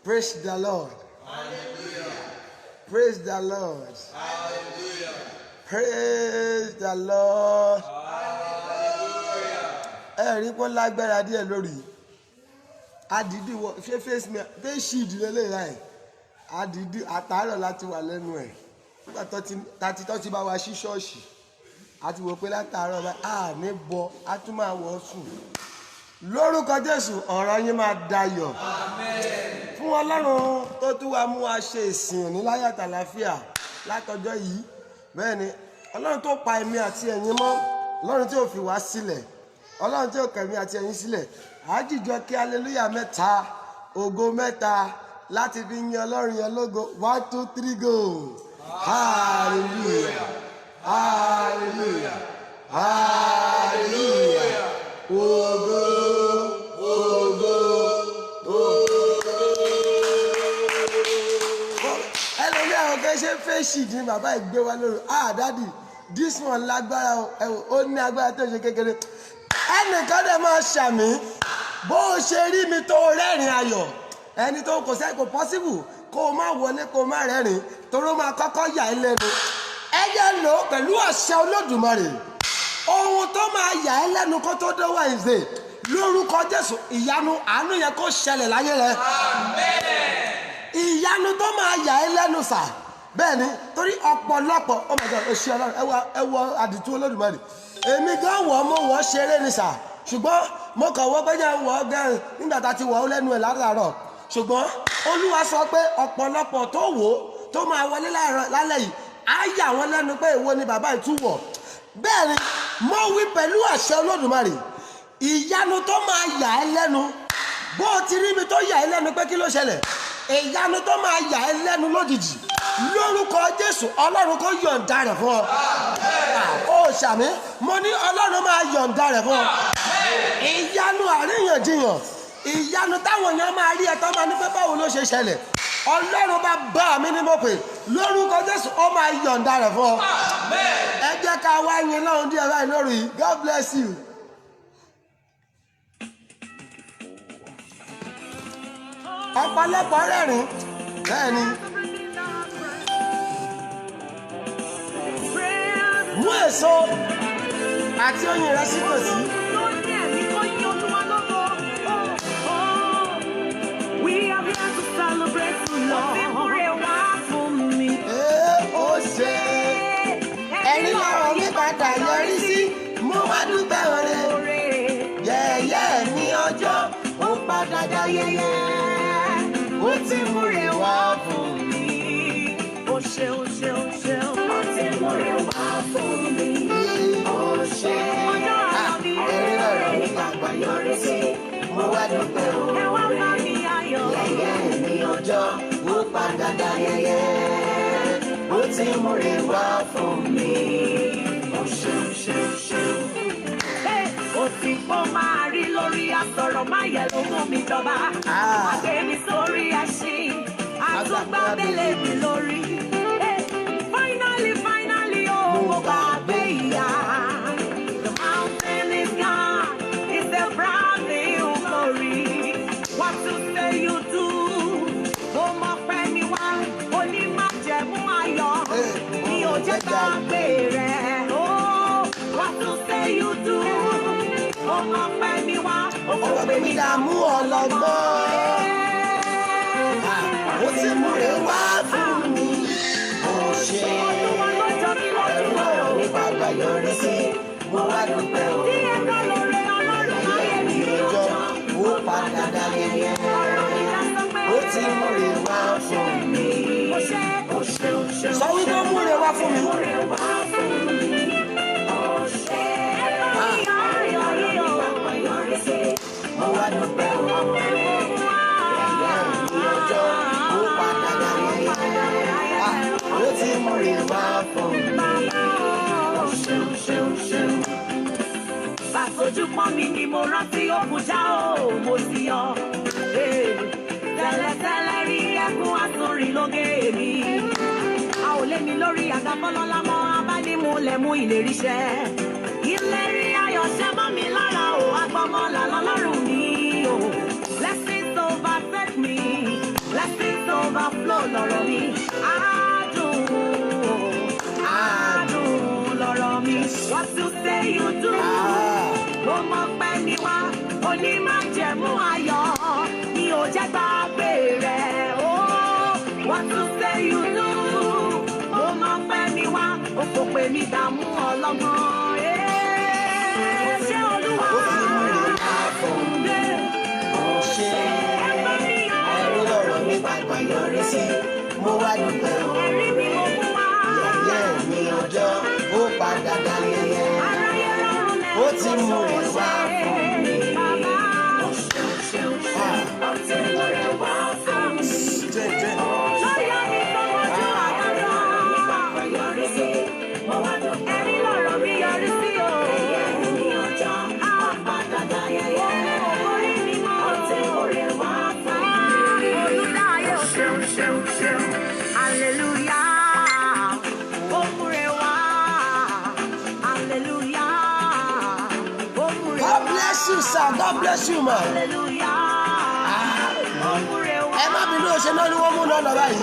Praise the Lord. Hallelujah. Praise the Lord. Hallelujah. Praise the Lord. Hallelujah. Rí pé lágbára díẹ̀ lórí. Adìdí wọ face shield lélẹ̀ láì. Adìdí àtàárọ̀ láti wà lẹ́nu ẹ̀. Nígbà tó ti bá wa sí ṣọ́ọ̀ṣì. A ti wò pé látàárọ̀ bá a ní bọ a tún máa wọ̀ sùn. Lórúkọ Jésù ọ̀rọ̀ yín máa dayọ̀. Amen. Fún Ọlọ́run tó tún wá mú wa ṣe ìsìn òní láyọ̀ àtàlàáfíà látọjọ́ yìí. Bẹ́ẹ̀ ni Ọlọ́run tó pa èmi àti ẹ̀yin mọ́, Ọlọ́run tí ò fi wá sílẹ̀, Ọlọ́run tí ò kẹ̀mí àti ẹ̀yin sílẹ̀. Àjíjọ kí hallelujah mẹ́ta, ògo mẹ́ta láti fi yin Ọlọ́run yẹn lógo. 1, 2, 3 go. Hallelujah. Hallelujah. Hallelujah. Ògo, ògo, ògo. Ẹlòmíràn ọ̀gá ṣe fèsì ní bàbá ìgbé wa lóru. Daddy, this one lágbára ó ní agbára tó ṣe kékeré. Ẹnìkan dẹ̀ máa ṣàmì bó o ṣe rí mi tó rẹ́rìn ayọ̀. Ẹni tó kò sẹ́ kò possible kó o má wọlé kó o má rẹ́rìn toró máa kọ́kọ́ yà ẹ́ lẹ́nu. Ẹ jẹ́ lò ó pẹ̀lú àṣẹ Olódùmarè. Ohun tó máa yà ẹ́ lẹ́nu kó tó dé Wednesday lórúkọ Jésù ìyanu àánú yẹn kó ṣẹlẹ̀ láyé rẹ. Ìyanu tó máa yà ẹ́ lẹ́nu sà. Bẹ́ẹ̀ ni torí ọ̀pọ̀lọpọ̀ oh my God oṣù Ọlọ́run ẹ wọ àdìtú Olódùmarè. Èmi gan wọ̀ mo wọ̀ ṣeré ni sà. Ṣùgbọ́n mo kàn wọ́ gbẹ́jẹ́ wọ̀ gan nígbà tá a ti wọ̀ ọ́ lẹ́nu ẹ̀ látàárọ̀. Ṣùgbọ́n Olúwa sọ pé ọ̀pọ̀lọpọ̀ tó wò ó tó máa wọlé lálẹ́ yìí á yà wọ́n lẹ́nu pé èwo ni bàbá ìtúwọ̀. Bẹ́ẹ̀ ni mo wí pẹ̀lú àṣẹ Olódùmarè ìyanu tó máa yà ẹ́ lẹ́nu bó o ti rí mi tó yà ẹ́ lẹ́nu pé kí ló ṣẹlẹ̀ ìyanu tó máa yà ẹ́ lẹ́nu lójijì lórúkọ Jésù Ọlọ́run kó yọ̀ǹda rẹ̀ fún ọ. Ó ṣàmì mo ní Ọlọ́run máa yọ̀ǹda rẹ̀ fún ọ. Ìyanu àríyànjiyàn ìyanu táwọn èèyàn máa rí ẹ tó máa ní pé báwo ló ṣe ṣẹlẹ̀ Ọlọ́run bá mi ní mo pè lórúkọ Jésù ó máa yọ̀ǹda rẹ̀ fún ọ. Ẹ jẹ́ ká wá yin lọ́run díẹ̀ báyìí lórí yìí. God bless you. Ọ̀pọ̀lọpọ̀ rẹ́rìn bẹ́ẹ̀ ni. Mú èso àti oyin rẹ sí tòsí. We are here to celebrate the Lord. Ó ṣe ẹni lọ́rọ̀ mi padà yọrí sí mo wá dúpẹ́ oore. Yẹ̀yẹ́ ní ọjọ́ ó padà dá yẹ̀yẹ́ ó ti múre wá fún mi. Ó ṣe, ó ṣe, ó ṣe, ó ti múre wá fún mi. Ó ṣe ẹni lọ́rọ̀ mi padà yọrí sí mo wá dúpẹ́ oore. Ẹ wá bá mi ayọ̀. Yẹ̀yẹ́ ní ọjọ́ ó padà dá yẹ̀yẹ́ ó ti múre wá fún mi. Ó ṣe, ó ṣe, ó ṣe. Ó ti kó máa rí lórí asọ̀rọ̀ máa yẹ ló mú mi jọba. Àgbé mi sórí ẹṣin, àtúgbà bẹ́lẹ̀ mi lórí. Finally, mo gbàgbé ìyá. The mountain is gone, it's a brand new glory. What to say you do? Mo mọ̀ pé mi wá, onímájẹ̀mú ayọ̀. Mi ò jẹ́ gbàgbé rẹ̀. What to say you do? Ọmọ pẹ́ mi wá, Ọ̀rọ̀ pé mi dààmú ọlọ́gbọ́n. Ó ti múre wá fún mi. Ó ṣe Olúwa ló jọ mí lójú ẹ̀rọ ọ̀rọ̀. mi padà yọrí sí. Mo wá dúpẹ́ o. Tí ẹ̀ka lóore Ọlọ́run láyé mi Ìjọ lọ́jọ́. ó padà dá yẹyẹ. Ọ̀rọ̀ mi dá sọ pé Ó ti múre wá fún mi. ó ṣe, ó ṣe, ó ṣe. Sọ wípé ó múre wá fún mi. Múre wá fún mi. Ó ṣe. Ẹ̀ka mi ayọ̀ yìí o. Yọrí sí. Mo wá dúpẹ́ o. Ẹ̀yẹ ní ọjọ́ ó padà dá yẹyẹ. Ó ti múre wá fún mi. Ó ṣe, ó ṣe, ó ṣe. Bàtójú pọ́n mi ni mo rántí òkun já o, mo sì yọ. Tẹ́lẹ̀tẹ́lẹ̀ rí ẹkún àtúnrin lóge mi. A ò lé mi lórí àga fọlọ́lá mọ́, abánimúlẹ̀ mú ìlérí ṣẹ. Ìlérí ayọ̀ ṣẹ́ mọ́ mi lára o, agbọ́mọlà lọ́lọ́run mi o. Blessings overtake me. overflow lọ́rọ̀ mi. Adùn lọ́rọ̀ mi. What you say you do. Mo mọ̀ pé mi wá, onímájẹ̀mú ayọ̀. Mi ò jẹ́ gbàgbé rẹ̀. Oh, what you say you do. Mo mọ̀ pé mi wá, o kò pè mí dààmú ọlọ́gbọ́n. Ṣé Olúwa? Mo wá dúpẹ́ o, yẹ̀yẹ́ mi ọjọ́, ó padà dáyẹyẹ, ó ti mú rẹ̀ wá fún mi. God bless you, sir. God bless you, man. Ẹ má bínú ṣe náà ni wọ́n mú lọ́nà báyìí.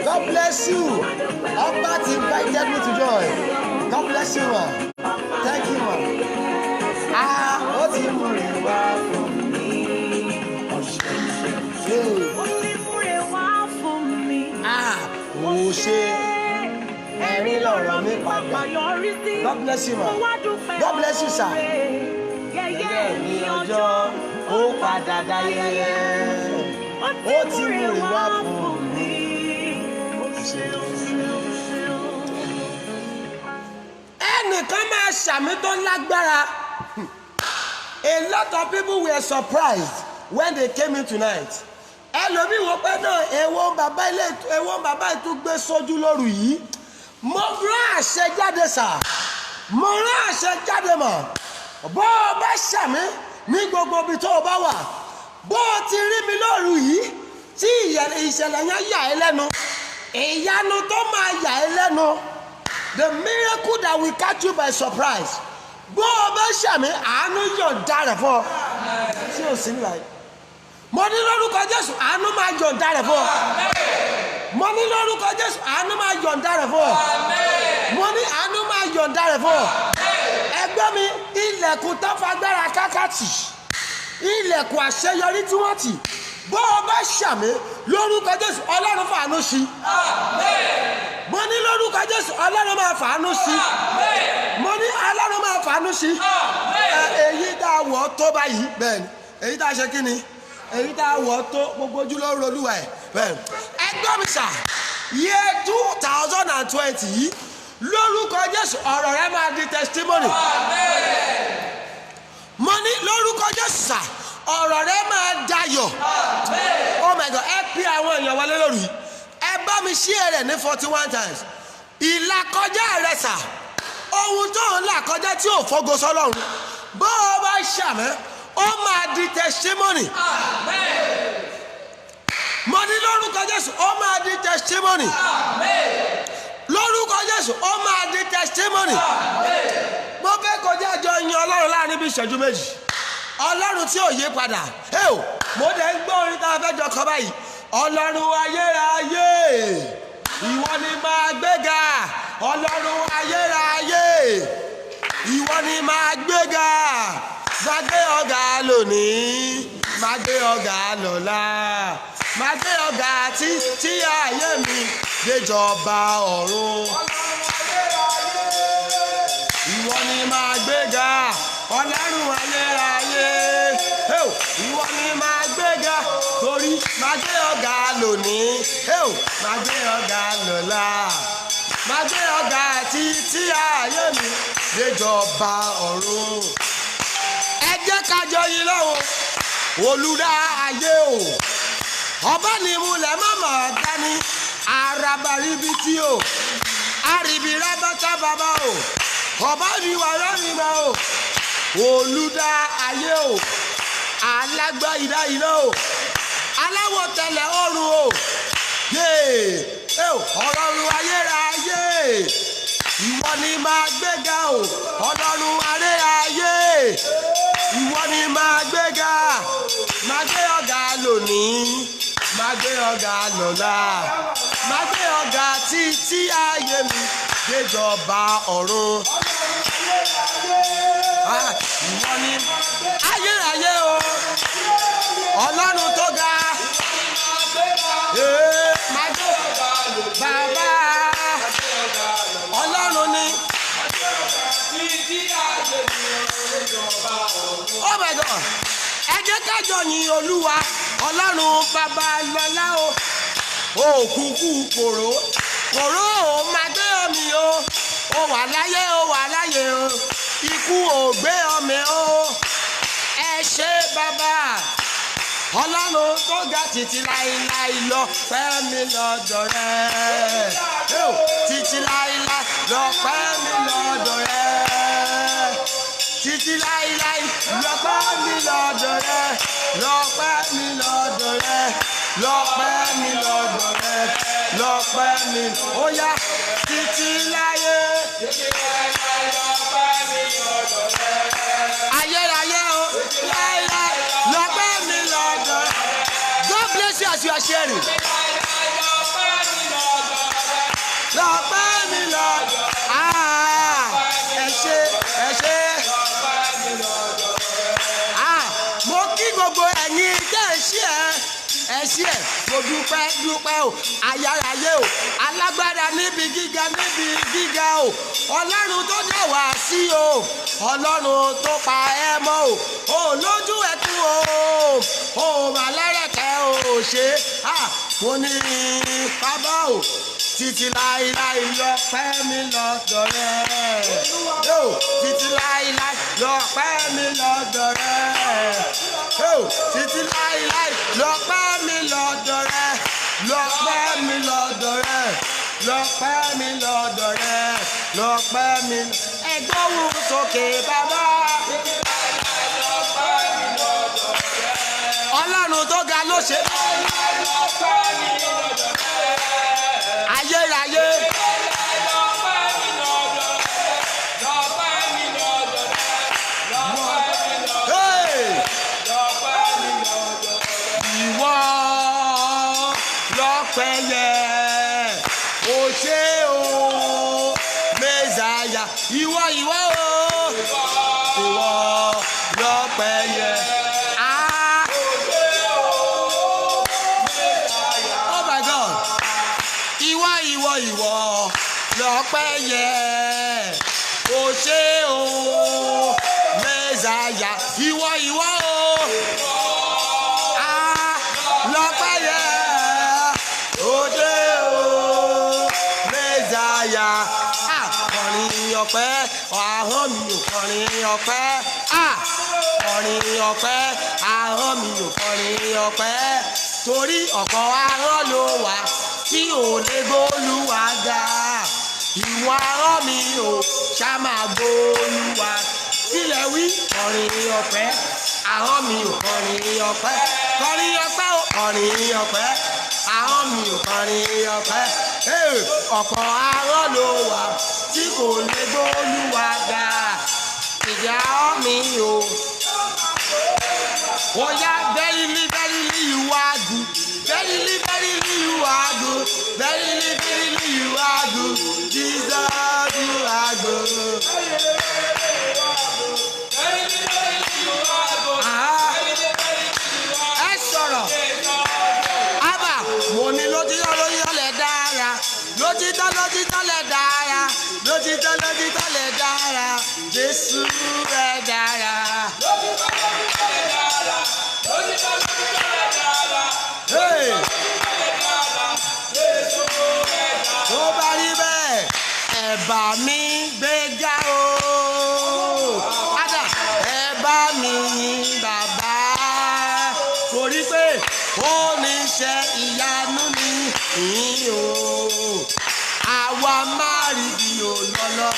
God bless you. Albert invited me to join. God bless you, man. Thank you, man. Ó ti mú rẹ̀ wá fún mi. Ó ṣe ẹ̀rín lọ̀rọ̀ mi padà. God bless you, man. God bless you, sir. Yẹ̀yẹ́ mi ọjọ́, ó padà dáyẹyẹ. Ó ti mú rẹ̀ wá fún mi. Ẹnìkan máa ṣàmì tó lágbára. A lot of people were surprised when they came in tonight. Ẹlòmíì wọ́n pẹ́ náà ẹ̀wọ̀n bàbá ìtúgbé sójú lóru yìí. Mo rán àṣẹ jáde sà. Mo rán àṣẹ jáde mọ̀. Bó o bá ṣàmì ní gbogbo ibi tó o bá wà. Bó o ti rí mi lóru yìí tí ìṣẹ̀lẹ̀ yẹn yà ẹ́ lẹ́nu. Ìyanu tó máa yà ẹ́ lẹ́nu. The miracle that will catch you by surprise. Bó o bá ṣàmì àánú yọ̀ǹda rẹ̀ fún ọ. Ṣé o sì ń láyé? Mo ní lórúkọ Jésù àánú máa yọ̀ǹda rẹ̀ fún ọ. Mo ní lórúkọ Jésù àánú máa yọ̀ǹda rẹ̀ fún ọ. Mo ní àánú máa yọ̀ǹda rẹ̀ fún ọ. Ẹgbẹ́ mi ilẹ̀kùn tó fagbára kákàtì. Ilẹ̀kùn àṣeyọrí tí wọ́n tì. Bó o bá ṣàmì lórúkọ Jésù Ọlọ́run fàánú sí. Mo ní lórúkọ Jésù Ọlọ́run máa fàánú sí. Mo ní Ọlọ́run máa fàánú sí. Èyí tá a wọ̀ tó báyìí bẹ́ẹ̀ ni. Èyí tá a ṣe kí ni? Èyí tá a wọ̀ tó gbogbo ojú ló ń rolúwa ẹ̀ bẹ́ẹ̀ ni. Ẹgbẹ́ mi sà, year 2020 yìí lórúkọ Jésù ọ̀rọ̀ rẹ máa di testimony. Mo ní lórúkọ Jésù sà ọ̀rọ̀ rẹ máa dayọ̀. Oh my God, ẹ pín àwọn èèyàn wọlé lórí. Ẹ bá mi share rẹ̀ ní 41 times. Ìlàkọjá rẹ sà, ohun tó ń là kọjá tí ò fọgo sọ́lọ́run. Bó o bá ṣàmẹ́, ó máa di testimony. Mo ní lórúkọ Jésù, ó máa di testimony. Lórúkọ Jésù, ó máa di testimony. Mo fẹ́ kọjá àjọ yin Ọlọ́run láàrin bí ìṣẹ́jú méjì. Ọlọ́run tí ò yí padà. Mo dẹ̀ ń gbọ́ orin tá a fẹ́ jọ kọ báyìí. Ọlọ́run ayérayé, ìwọ ni máa gbéga. Ọlọ́run ayérayé, ìwọ ni máa gbéga. Máa gbé ọ̀gá lónìí, máa gbé ọ̀gá lọ́la. Máa gbé ọ̀gá tí ayé mi déjọba ọ̀run. Ìwọ ni máa gbéga. Ọlọ́run ayérayé, ìwọ ni máa gbéga. Torí máa gbé ọ̀gá lónìí máa gbé ọ̀gá lọ́la máa gbé ọ̀gá títí ayé mi déjọba ọ̀run. ẹ jẹ́ ká jọ yìn lọ́wọ́ olùdá ayé o ọba ni múlẹ̀ mọ́mọ́ dání arabaribiti o àríbi rábátá bàbá o ọba ni wàrà mi mọ́ o olùdá ayé o alágbá ìdá iná o aláwọ̀ tẹ̀lẹ̀ ọ̀run o ọlọ́run ayérayé ìwọ ni máa gbéga o ọlọ́run ayérayé ìwọ ni máa gbéga máa gbé ọ̀gá lónìí máa gbé ọ̀gá lọ́la máa gbé ọ̀gá títí ayé mi déjọba ọ̀run. Ìwọ ni ayérayé o ọlọ́run tó ga máa gbé bàbá ọlọ́run ni. Oh my God! Ẹ jẹ́ ká jọ yìn olúwa ọlọ́run bàbá lọ́lá o òkùnkù kòró ò máa gbé omi o ó wà láyé o ikú ò gbé ọmọ o ẹ ṣé bàbá ọlọ́run tó ga títí láíláí lọ pẹ́ mi lọ́dọ̀ rẹ̀ títí láíláí lọ pẹ́ mi lọ́dọ̀ rẹ̀ títí láíláí lọ pẹ́ mi lọ́dọ̀ rẹ̀ lọ pẹ́ mi lọ́dọ̀ rẹ̀ lọ pẹ́ mi lọ́dọ̀ rẹ̀ lọ pẹ́ mi ó yá títí láyé lọ pẹ́ mi lọ́dọ̀ rẹ̀ ayérayé o láíláí lọ pẹ́ mi lọ́dọ̀ rẹ̀. God bless you as you are sharing. Lọ pẹ́ mi lọ́dọ̀ ẹ ṣé. Mo kí gbogbo ẹ̀yin jẹ́ ẹ ṣí ẹ̀ mo dúpẹ́ o ayárayé o alágbára níbi gíga o ọlọ́run tó dá wá sí o ọlọ́run tó pa ẹ́ mọ́ o lójú ẹkún o mà lẹ́rẹ̀kẹ́ o ṣe mo ní bàbá o títí láíláí lọ pẹ́ mi lọ́dọ̀ rẹ̀ títí láíláí lọ pẹ́ mi lọ́dọ̀ rẹ̀ títí láíláí lọ pẹ́ mi lọ́dọ̀ rẹ̀ lọ pẹ́ mi lọ́dọ̀ rẹ̀ lọ pẹ́ mi lọ́dọ̀ rẹ̀ lọ pẹ́ mi ẹgbọ́n sókè bàbá ọlọ́run tó ga ló ṣe ayérayé. Ìwọ lọ́pẹ́ yẹ o ṣé o mẹ́sàáyà ìwọ lọ́pẹ́ yẹ. Oh my God! Ìwọ lọ́pẹ́ yẹ o ṣé o mẹ́sàáyà ìwọ lọ́pẹ́ yẹ o ṣé o mẹ́sàáyà kọrin ọpẹ́ ahọ́n mi ò kọrin ọpẹ́ kọrin ọpẹ́ ahọ́n mi ò kọrin ọpẹ́ torí ọ̀pọ̀ ahọ́n ló wà tí ò lè gbólúwa ga ìwọ ahọ́n mi ò ṣá máa gbólúwa kílẹ̀ wí kọrin ọpẹ́ ahọ́n mi ò kọrin ọpẹ́ ò kọrin ọpẹ́ ahọ́n mi ò kọrin ọpẹ́ ọ̀pọ̀ ahọ́n ló wà tí kò lè gbólúwa ga ìjà ahọ́n mi ò. Oh yeah, verily you are good. Verily you are good. Verily you are good. Jesus, you are good. Ẹ sọ̀rọ̀. Abba, mo ní lótìtọ́ lẹ̀ dára. Lótìtọ́ lẹ̀ dára. Lótìtọ́ lẹ̀ dára. Jésù rẹ̀ dára. Hey! bá mi gbéga o. Padà ẹ bá mi yìn bàbá. Torí pé oníṣẹ́ ìyanu ni ìyìn o. Àwa máa rí bí olọ́lọ́.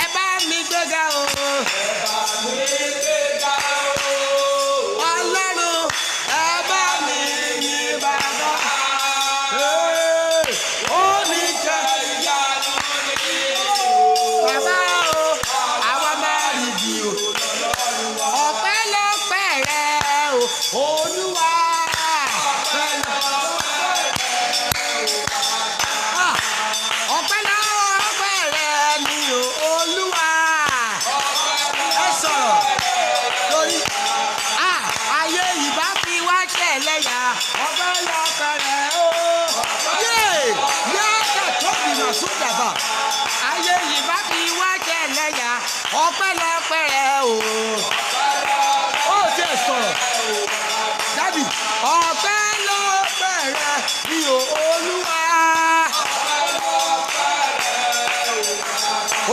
Ẹ bá mi gbéga o. Ọlọ́run ẹ bá mi yìn bàbá. Oníṣẹ́ ìyanu ni bàbá o. Àwa máa rí bí olọ́lọ́. Ọpẹ́lọpẹ́ rẹ o, Olúwa. Ọpẹ́lọpẹ́ rẹ ni o, Olúwa. Ẹ sọ̀rọ̀ lórí ayé ìbá fi wá ṣẹlẹ́yà. Ọpẹ́lọpẹ́ rẹ o. Yàtọ̀ tó bìnà sódàbà. Ayé ìbá fi wá ṣẹlẹ́yà. Ọpẹ́lọpẹ́ rẹ o. Ó jẹ́ sọ̀rọ̀. Dádì, ọpẹ́lọpẹ́ rẹ ni o, Olúwa.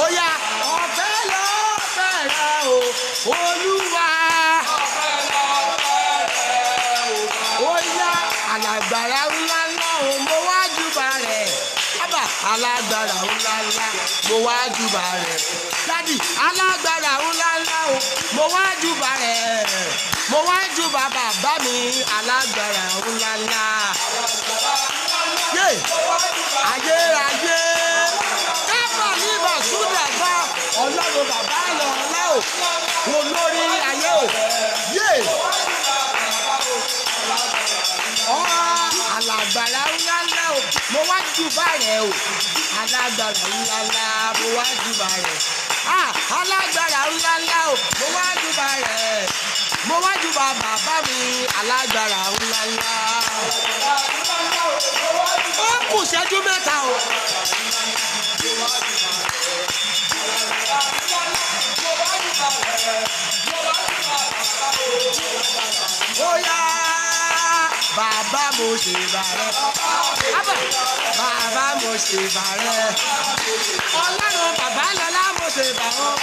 Ó yá, ọpẹ́lọpẹ́ rẹ o, Olúwa. Ó yá, alágbára ńlá ńlá o, mo wá júbà rẹ̀. Bàbá, alágbára ńlá ńlá, mo wá júbà rẹ̀. Dádì, alágbára ńlá ńlá o, mo wá júbà rẹ̀. Mo wá júbà bàbá mi, alágbára ńlá ńlá. Ayérayé. Káfà ní Bàṣúdà gbọ́. Ọlọ́run bàbá lọ́lá o. Olórí ayé o. Alágbára ńlá ńlá o. Mo wá júbà rẹ̀ o. Alágbára ńlá ńlá, mo wá júbà rẹ̀. Alágbára ńlá ńlá o. Mo wá júbà rẹ̀. Mo wá júbà bàbá mi, alágbára ńlá ńlá. Ó kù ṣẹ́jú mẹ́ta o. Ó yá, bàbá mo ṣe bàrẹ̀. Bàbá mo ṣe bàrẹ̀. Ọlọ́run bàbá lọ́lá mo ṣe bàrẹ̀.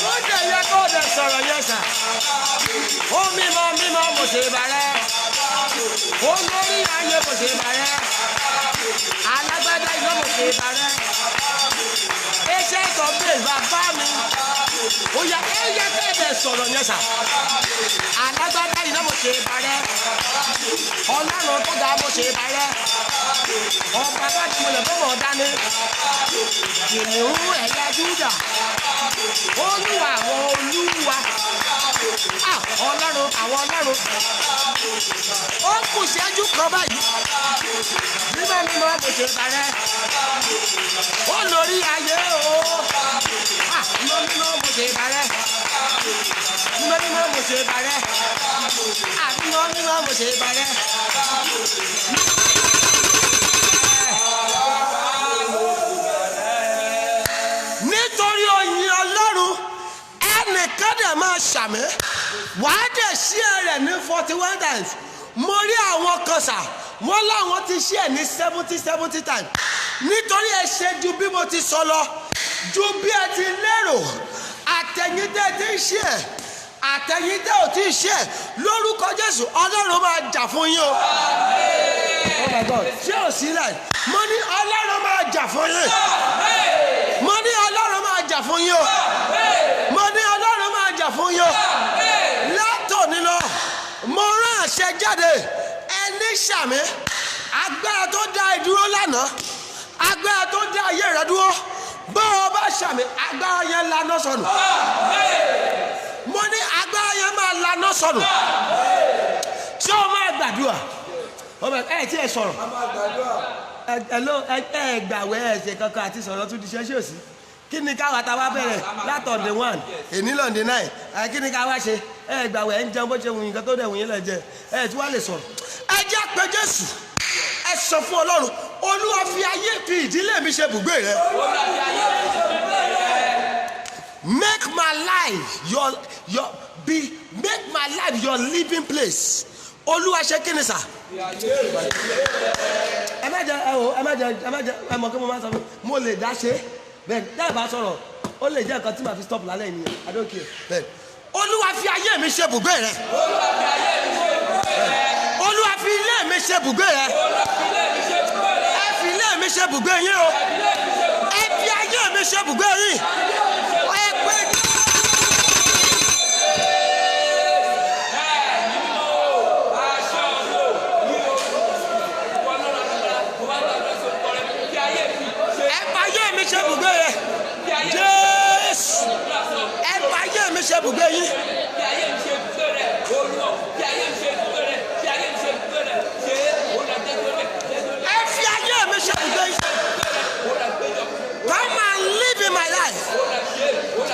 Ó jẹ́ yẹ kó lè sọ̀rọ̀ yẹn sà. Ó mímọ́ mímọ́ mo ṣe bàrẹ̀. Ó lórí ayé mo ṣe bàrẹ̀. Alágbádá iná mo ṣe bàrẹ̀. Iṣẹ́ ìtọ́gbé bàbá mi. Ó yẹ ẹyẹ kẹ́ẹ̀dẹ̀ sọ̀rọ̀ yẹn sà. Alágbádá iná mo ṣe bàrẹ̀. Ọlọ́run tó ga mo ṣe bàrẹ̀. Ọba bá ti mo lè fọwọ́ dání. Kìnìún ẹ̀yà Júdà. Olúwa àwọn olúwa. Ọlọ́run àwọn ọlọ́run. Ó kù ṣẹ́jú kan báyìí. Mímọ́ mímọ́ mo ṣe bàrẹ̀. Ó lórí ayé o. Mímọ́ mímọ́ mo ṣe bàrẹ̀. Mímọ́ mímọ́ mo ṣe bàrẹ̀. Mímọ́ mímọ́ mo ṣe bàrẹ̀. Nítorí oyin Ọlọ́run ẹnìkan dẹ̀ máa ṣàmì wàá dẹ̀ ṣí rẹ̀ ní 41 times. Mo rí àwọn kan sà wọ́n láwọn ti ṣí ẹ̀ ní 70 times. Nítorí ẹ ṣe ju bí mo ti sọ lọ, ju bí ẹ ti lérò. Àtẹ̀yìntẹ́ ti ń ṣe ẹ̀, àtẹ̀yìntẹ́ ò ti ṣe ẹ̀. Lórúkọ Jésù Ọlọ́run máa jà fún yín o. Oh my God, ṣé ò sí láì? Mo ní Ọlọ́run máa jà fún yín. Mo ní Ọlọ́run máa jà fún yín o. Mo ní Ọlọ́run máa jà fún yín o. Látòní lọ, mo rán àṣẹ jáde. Ẹni ṣàmì, agbára tó dá ìdúró lánàá, agbára tó dá ayé rẹ dúró, bó o bá ṣàmì, agbára yẹn laná sọnù. Mo ní agbára yẹn máa laná sọnù. Ṣé o máa gbàdúrà? Ẹ tí ẹ sọ̀rọ̀. Ẹ gbàwẹ̀ ẹ ṣe kankan àti sọ̀rọ̀ tún di ṣẹ́ṣẹ́ òsì. Kí ni káwa ta wá bẹ̀rẹ̀ látọ̀dẹ̀ 1 èní lọ́ndẹ̀ 9? Kí ni káwa ṣe? Ẹ gbàwẹ̀ ẹ ń jẹun bó ṣe wù yín kan tó dẹ̀ wù yín lẹ̀ jẹ. Ẹ tí wàá lè sọ̀rọ̀. Ẹ jẹ́ pé Jésù. Ẹ sọ fún Ọlọ́run, Olúwa fi ayé fi ìdílé mi ṣe bùgbé rẹ. Make my life make my life your living place. Olúwa ṣe kí ni sà? Ẹ má jẹ ẹ mọ̀ kí mo máa sọ fún mo lè dá ṣe bẹ́ẹ̀ dáì bá sọ̀rọ̀ ó lè jẹ́ nǹkan tí màá fi stop lálẹ́ ènìyàn I don't care bẹ́ẹ̀ olúwa fi ayé mi ṣe bùgbé rẹ olúwa fi ilé mi ṣe bùgbé rẹ ẹ fi ilé mi ṣe bùgbé yín o ẹ fi ayé mi ṣe bùgbé yín ẹ pé. ṣe bùgbé rẹ Jésù ẹ bá ayé mi ṣe bùgbé yín. ẹ fi ayé mi ṣe bùgbé yín. Come and live in my life.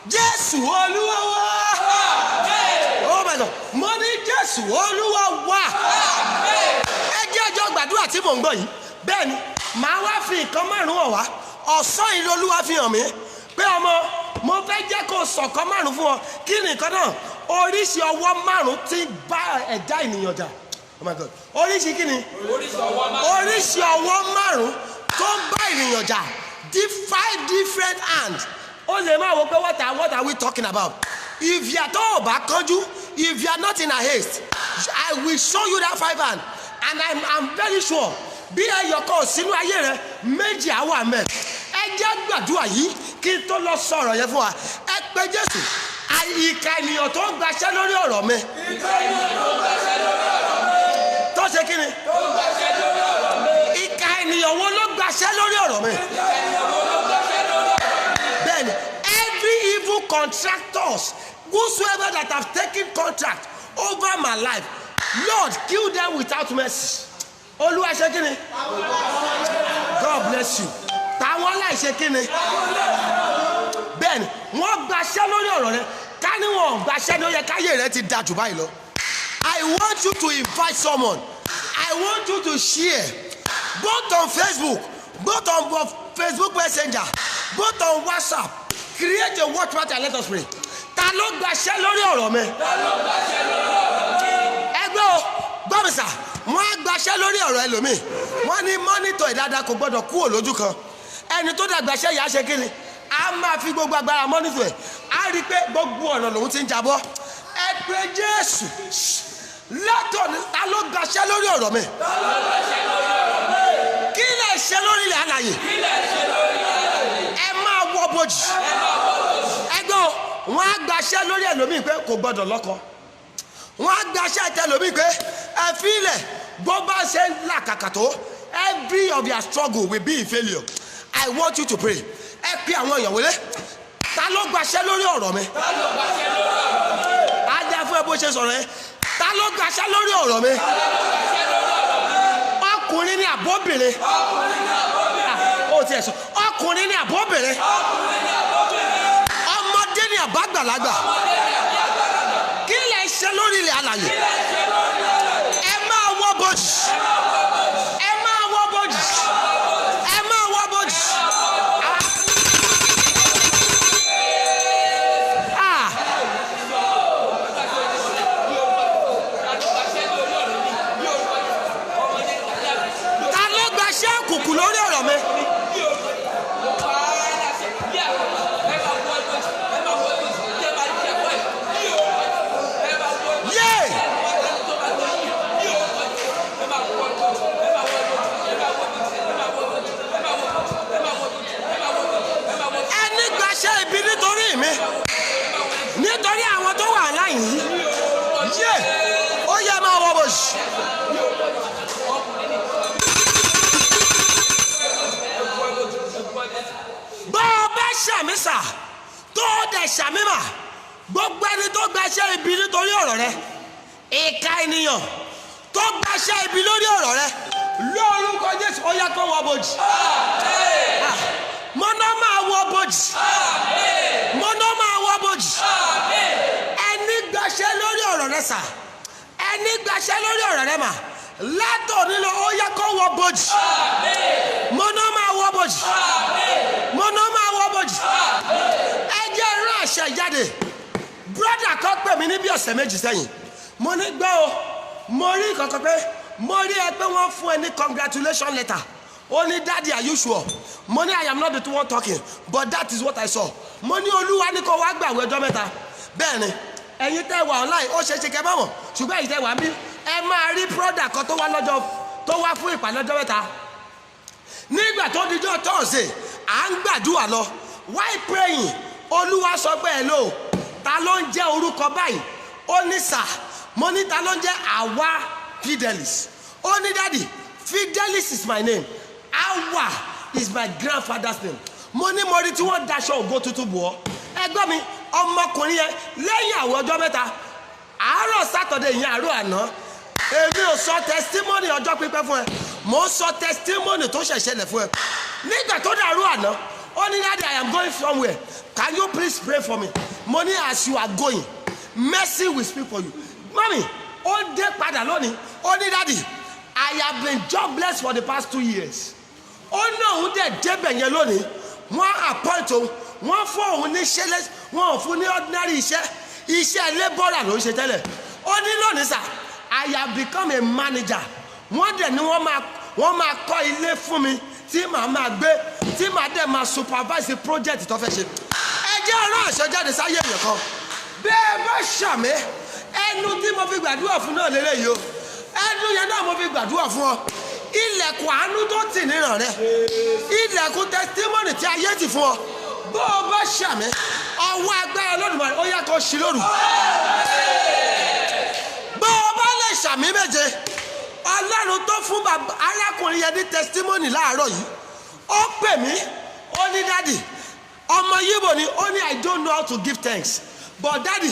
Jésù Olúwa wá. Oh my God, mo ní Jésù Olúwa wá. Ẹ jẹ́ ọjọ́ gbàdúrà tí mò ń gbọ́ yìí. Bẹ́ẹ̀ ni, màá wá fi nǹkan márùn-ún hàn wá. Ọ̀sán yìí l'Olúwa fi hàn mí pé ọmọ mo fẹ́ jẹ́ kó sọ̀kan márùn-ún fún ọ. Kí ni nǹkan náà? Oríṣi ọwọ́ márùn-ún tí bá ẹ̀dá ènìyàn jà. Oh my God, oríṣi kí ni? Oríṣi ọwọ́ márùn-ún tó bá ènìyàn jà. 5 different hands. What are we talking about? If you are tó bá kánjú, if you are not in a haste, I will show you that 5 hands, and I'm very sure bí ẹyọkọ sínú ayé rẹ méjì á wà ńbẹ̀. Ẹ jẹ́ gbàdúrà yìí kí n tó lọ sọ̀rọ̀ yẹn fún wa. Ẹ pé Jésù ìkà ènìyàn tó ń gbaṣẹ́ lórí ọ̀rọ̀ mi. Tó ṣe kí ni? Ìkà ènìyàn wo ló gbaṣẹ́ lórí ọ̀rọ̀ mi? Every evil contractors, whosoever that have taken contract over my life, Lord, kill them without mercy. Olúwa ṣe kí ni? God bless you. Táwọn aláìṣe kí ni? Bẹ́ẹ̀ni, wọ́n gbaṣẹ́ lórí ọ̀rọ̀ rẹ. Ká ní wọn gbaṣẹ́ ló yẹ káyé rẹ ti dájú báyìí lọ. I want you to invite someone. I want you to share both on Facebook, both on Facebook Messenger, both on WhatsApp. Create a watch party and let us pray. Ta ló gbaṣẹ́ lórí ọ̀rọ̀ mi? Ẹgbẹ́ o, gbọ́mísà, wọ́n á gbaṣẹ́ lórí ọ̀rọ̀ ẹlòmíì. Wọ́n ní mọ́nítọ̀ ìdáadáa kò gbọ́dọ̀ kúrò lójú kan. Ẹni tó dẹ̀ gbaṣẹ́ yà á ṣe kíni? A máa fi gbogbo agbára mọ́nítọ̀ ẹ̀. A rí i pé gbogbo ọ̀nà lòun ti ń jabọ́. Ẹ pé Jésù. Látọ̀ ta ló gbaṣẹ́ lórí ọ̀rọ̀ mi? Kí lè ṣe lórí ilẹ̀ alààyè? Ẹ máa wọ bojì. Ẹgbẹ́ o, wọ́n á gbaṣẹ́ lórí ẹlòmíì pé kò gbọ́dọ̀ lọ́kọ. Wọ́n á gbaṣẹ́ tẹlòmíì pé ẹ fi ilẹ̀ bó bá ṣe ń làkàkà tó. Every of your struggle will be a failure. I want you to pray. Ẹ pe àwọn èèyàn wọlé. Ta ló gbaṣẹ́ lórí ọ̀rọ̀ mi? Á jẹ́ fún ẹ bó ṣe sọ̀rọ̀ yẹn. Ta ló gbaṣẹ́ lórí ọ̀rọ̀ mi? Ọkùnrin ni àbóbìnrin. Ó ti ẹ̀ sọ. Ọkùnrin ni àbóbìnrin. Ọmọdé ni àbágbàlagbà. Kí lẹ ṣe lórí ilẹ̀ alààyè? Ẹ máa wọ bojì. Ẹ máa wọ bojì. Ẹ máa wọ bojì. Ta ló gbaṣẹ́ òkùnkùn lórí ọ̀rọ̀ mi? Nítorí àwọn tó wà láyìn yìí ó yẹ máa wọ bòṣì. Bọ́ ọ bá ṣàmísà tó dẹ̀ ṣàmímà gbogbo ẹni tó gbaṣẹ́ ibi nítorí ọ̀rọ̀ rẹ, ìka ènìyàn tó gbaṣẹ́ ibi lórí ọ̀rọ̀ rẹ, lórúkọ Jésù ó yẹ kó wọ bòjì. Mọ́nà máa wọ bòjì. Mọ́nà máa wọ bòjì. Ẹni gbaṣẹ́ lórí ọ̀rọ̀ rẹ sà, ẹni gbaṣẹ́ lórí ọ̀rọ̀ rẹ mà, látòní lọ ó yẹ kó wọ bòjì. Mo náà máa wọ bòjì. Mo náà máa wọ bòjì. Ẹ jẹ́ rán àṣẹ jáde. Brọ́dà kan pè mí ní bí ọ̀sẹ̀ méjì sẹ́yìn. Mo ní gbọ́ o, mo rí kankan pé mo rí ẹ pé wọ́n fún ẹ ní congratulation letter. Ó ní daddy are you sure? Mo ní I am not the one talking but that is what I saw. Mo ní Olúwa ní kó wá gbàwé ọjọ́ mẹ́ta. Bẹ́ẹ̀ni ẹ̀yin tẹ́ wà online ó ṣeéṣe kẹ́ bá wọn ṣùgbọ́n ẹ̀yin tẹ́ wà bí ẹ máa rí brọ́dà kan tó wá fún ìpàdé ọjọ́ mẹ́ta. Nígbà tó dijọ́ Thursday à ń gbàdúrà lọ while praying Olúwa sọ pé hello ta ló ń jẹ́ orúkọ báyìí? Ó ní sà. Mo ní ta ló ń jẹ́ Àwa Fidelis. Ó ní daddy Fidelis is my name. Awa is my grandfather's name. Mo ní mo rí tí wọ́n daṣọ ògo tuntun bò ọ́. Ẹgbọ́n mi ọmọkùnrin yẹn lẹ́yìn àwọn ọjọ́ mẹ́ta àárọ̀ Saturday yẹn àárọ̀ àná èmi ò sọ testimony ọjọ́ pípẹ́ fún ẹ mo ń sọ testimony tó ṣẹ̀ṣẹlẹ̀ fún ẹ. Nígbà tó dàrú àná ó ní daddy I am going somewhere can you please pray for me? Mo ní as you are going mercy will speak for you. Mami ó dé padà lónìí ó ní daddy I have been jobless for the past 2 years. Ó náà òun dẹ̀ débẹ̀ yẹn lónìí wọ́n appoint òun wọ́n fún òun ní ṣẹlẹ̀ wọ́n ò fún ní ordinary iṣẹ́ labourer ló ń ṣe tẹ́lẹ̀. Ó ní lónìí sà I have become a manager. Wọ́n dẹ̀ ní wọ́n máa kọ́ ilé fún mi tí màá máa gbé tí màá dẹ̀ máa supervise project tó fẹ́ ṣe. Ẹ jẹ́ ọ̀rọ̀ àṣẹjáde sáyé èèyàn kan bẹ́ẹ̀ bá ṣàmì ẹnu tí mo fi gbàdúrà fún náà lélẹ́yìí o ẹnu yẹn náà mo fi gbàdúrà fún ọ. Ilẹ̀kùn àánú tó tì níran rẹ ilẹ̀kùn testimony tí ayé ti fún ọ bó o bá ṣàmì ọwọ́ agbára Olódùmarè ó yá kó ṣí lóru. Bó o bá lè ṣàmì méje Ọlọ́run tó fún arákùnrin yẹn ní testimony láàárọ̀ yìí ó pè mí ó ní daddy ọmọ Yíbò ni ó ní I don't know how to give thanks but daddy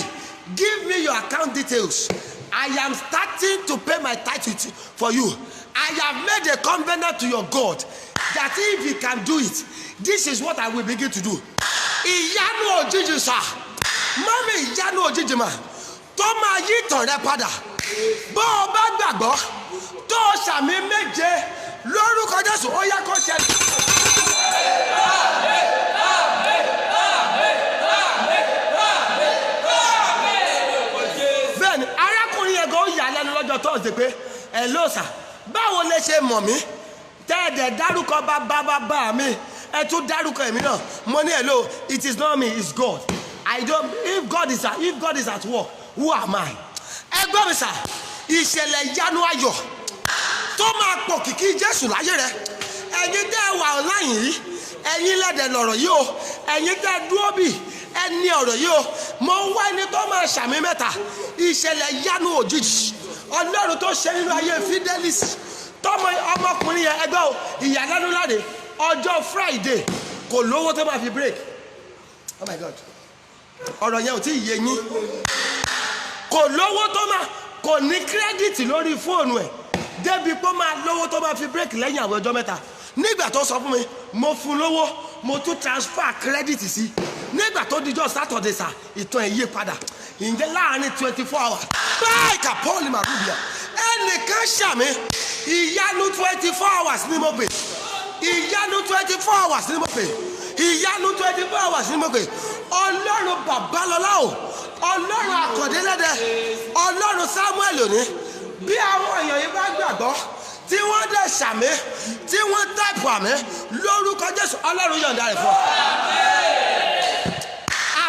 give me your account details. I am starting to pay my tithe for you. I have made a covenant to your God that if he can do it, this is what I will begin to do. Ìyanu òjijì sà, mọ́mí ìyanu òjijì mà, tó máa yí ìtàn rẹ padà. Bó o bá gbàgbọ́, tó o ṣàmì méje lórúkọ Jésù, ó yá kó ṣẹlẹ̀. Bẹ́ẹ̀ni, arákùnrin yẹn gan ó yà lẹ́nu lọ́jọ́ Thursday pé hello sà, báwo lẹ ṣe mọ̀ mí? Tẹ́ẹ̀dẹ̀ dárúkọ bàbá mi. Ẹ tún dárúkọ èmi náà. Mo ní hello, it is not me, it's God. If God is at work, who am I? Ẹ gbọ́ mi sà, ìṣẹ̀lẹ̀ ìyanu ayọ̀ tó máa pọ̀ kìkì Jésù láyé rẹ̀. Ẹ̀yin tẹ́ wà online yìí, ẹ̀yin lẹ́dẹ̀ lọ̀rọ̀ yìí o. Ẹ̀yin tẹ́ dúró bì, ẹni ọ̀rọ̀ yìí o. Mo ń wá ẹni tó máa ṣàmì mẹ́ta. Ìṣẹ̀lẹ̀ ìyanu òjijì. Ọlọ́run tó ṣe nínú ayé Fidelis. Tọ́mọ ọmọkùnrin yẹn ẹgbẹ́ o, ìyàlẹ́nu láde. Ọjọ́ Friday kò lówó tó máa fi break. Oh my God. Ọ̀rọ̀ yẹn ò tí ì yé yín. Kò lówó tó máa kò ní credit lórí fóònù ẹ̀. Débi pé ó máa lówó tó máa fi break lẹ́yìn àwọn ọjọ́ mẹ́ta. Nígbà tó sọ fún mi, mo fún lówó, mo tún transfer credit sí. Nígbà tó dijọ́ Saturday sà, ìtàn ẹ̀ yí padà. Ǹjẹ́ láàárín 24 hours. Báyìí kà Paul Marubia. Ẹnìkan ṣàmì ìyanu 24 hours ni mo pè. Ìyanu 24 hours ni mo pè. Ìyanu 24 hours ni mo pè. Ọlọ́run Babalọ́lá o. Ọlọ́run Àkàndélẹ́dẹ. Ọlọ́run Samuel òní. Bí àwọn èèyàn yìí bá gbàgbọ́ tí wọ́n dẹ̀ ṣàmì tí wọ́n táìpù àmì lórúkọ Jésù Ọlọ́run yọ̀ǹda rẹ̀ fún ọ.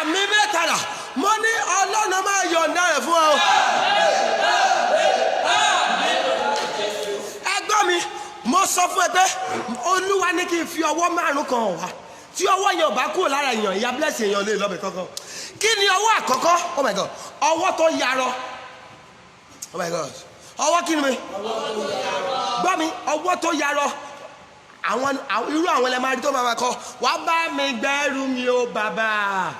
Àmì mẹ́tàlá mo ní Ọlọ́run máa yọ̀ǹda rẹ̀ fún ọ. Ẹgbọ́n mi mo sọ fún ẹ pé Olúwa ní kí n fi ọwọ́ márùn kan wá tí ọwọ́ yẹn ò bá kúrò lára èèyàn ìyá bless èèyàn lè lọ́bẹ̀ kankan. Kí ni ọwọ́ àkọ́kọ́? Oh my God, ọwọ́ tó yarọ. Oh my God, ọwọ́ kí ni mi? Gbọ́ mi, ọwọ́ tó yarọ. Irú àwọn ẹlẹ́mọ̀ àdí tó máa kọ́ wá bá mi gbẹ́rù mi o bàbá,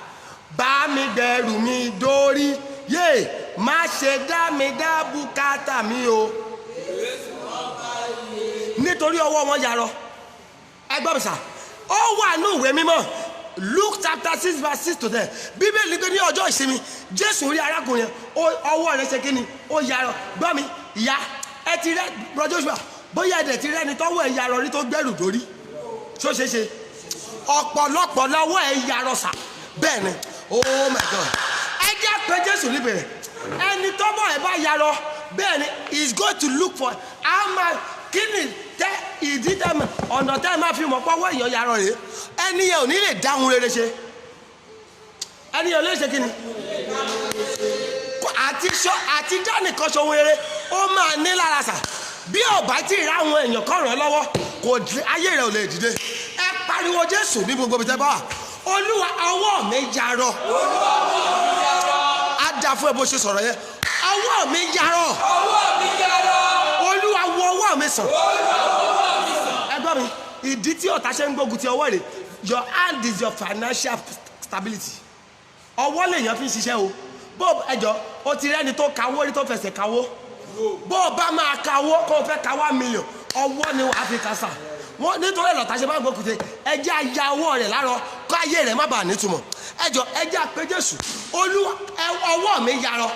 bá mi gbẹ́rù mi dórí, yé má ṣe dá mi dá bùkátà mi o. Nítorí ọwọ́ wọn yarọ. Ẹ gbọ́ mi sà, ó wà ní ìwé mímọ́ Luke chapter 6 verse 6 to 10. Bíbélì pé ní ọjọ́ ìsinmi Jésù rí arákùnrin yẹn ọwọ́ rẹ̀ ṣe kí ni ó yarọ. Gbọ́ mi ìyá ẹ ti rẹ bro Joshua bóyá ẹ̀dẹ̀ ti rẹ́ni tọ́wọ́ ẹ̀ yarọ rí tó gbẹ́rù dórí ṣó ṣe ṣe ọ̀pọ̀lọpọ̀ lọ́wọ́ ẹ̀ yarọ sà bẹ́ẹ̀ ni oh my God ẹ jẹ́ pé Jésù níbẹ̀rẹ̀ ẹni tọ́wọ́ ẹ̀ bá yarọ bẹ́ẹ̀ ni he is going to look for ama kí ni tẹ ìdí tẹ ọ̀nà tẹ máa fi mọ̀ pọ́wọ́ èèyàn yarọ rèé ẹni yẹn ò ní lè dáhùn rere ṣe ẹni yẹn ò lè ṣe kí ni àti dánìkan ṣohun rere ó máa ní lára sà bí ọba tí ì ráwọn èèyàn kan ràn lọ́wọ́ kò ayé rẹ̀ ò lè dìde ẹ pariwo Jésù ní gbogbo ìtẹ́ bá wà Olúwa ọwọ́ mi yarọ á dá fún ẹ bó ṣe sọ̀rọ̀ yẹn ọwọ́ mi yarọ Olúwa wo ọwọ́ mi sàn ẹ gbọ́ mi ìdí tí ọ̀tá ṣe ń gbógun ti ọwọ́ rẹ̀ your hand is your financial stability ọwọ́ lèèyàn fi ń ṣiṣẹ́ o bó ẹjọ́ o ti rẹ́ni tó kawó rí tó fẹsẹ̀ kawó bó o bá máa kawó kó o fẹ́ ka 1 million ọwọ́ ni wàá fi kásá wọn nítorí ẹ̀lọ́ta ṣe máa ń gbókùté ẹjẹ́ aya ọwọ́ rẹ̀ lárọ kó ayé rẹ̀ má bàa nítumọ̀ ẹjọ́ ẹjẹ́ àpé Jésù Olúwa ọwọ́ mi yarọ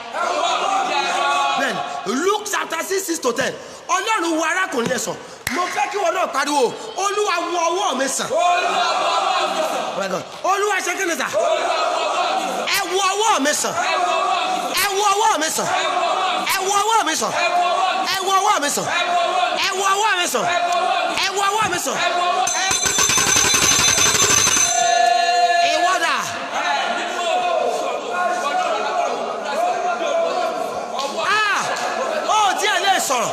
bẹ́ẹ̀ni Luke chapter 6:6-10 Ọlọ́run wo arákùnrin yẹn sàn mo fẹ́ kí wọn náà pariwo Olúwa wo ọwọ́ mi sàn Olúwa ṣe kí ni sà ẹ wo ọwọ́ mi sàn ẹ wo ọwọ́ mi sàn ẹ wo ọwọ́ mi sàn ẹ wo ọwọ́ mi sàn ẹ wo ọwọ́ mi sàn ẹ wo ọwọ́ mi sàn ìwọ́dà ó tí ẹ lè sọ̀rọ̀.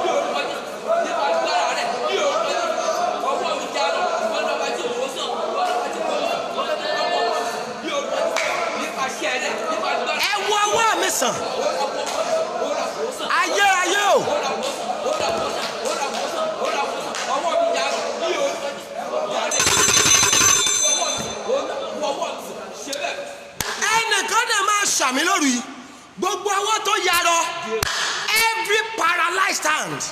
ẹ wo ọwọ́ mi sàn ayé o. ẹnìkan dẹ̀ máa ṣàmì lóru yìí gbogbo ọwọ́ tó yarọ every paralyzed hand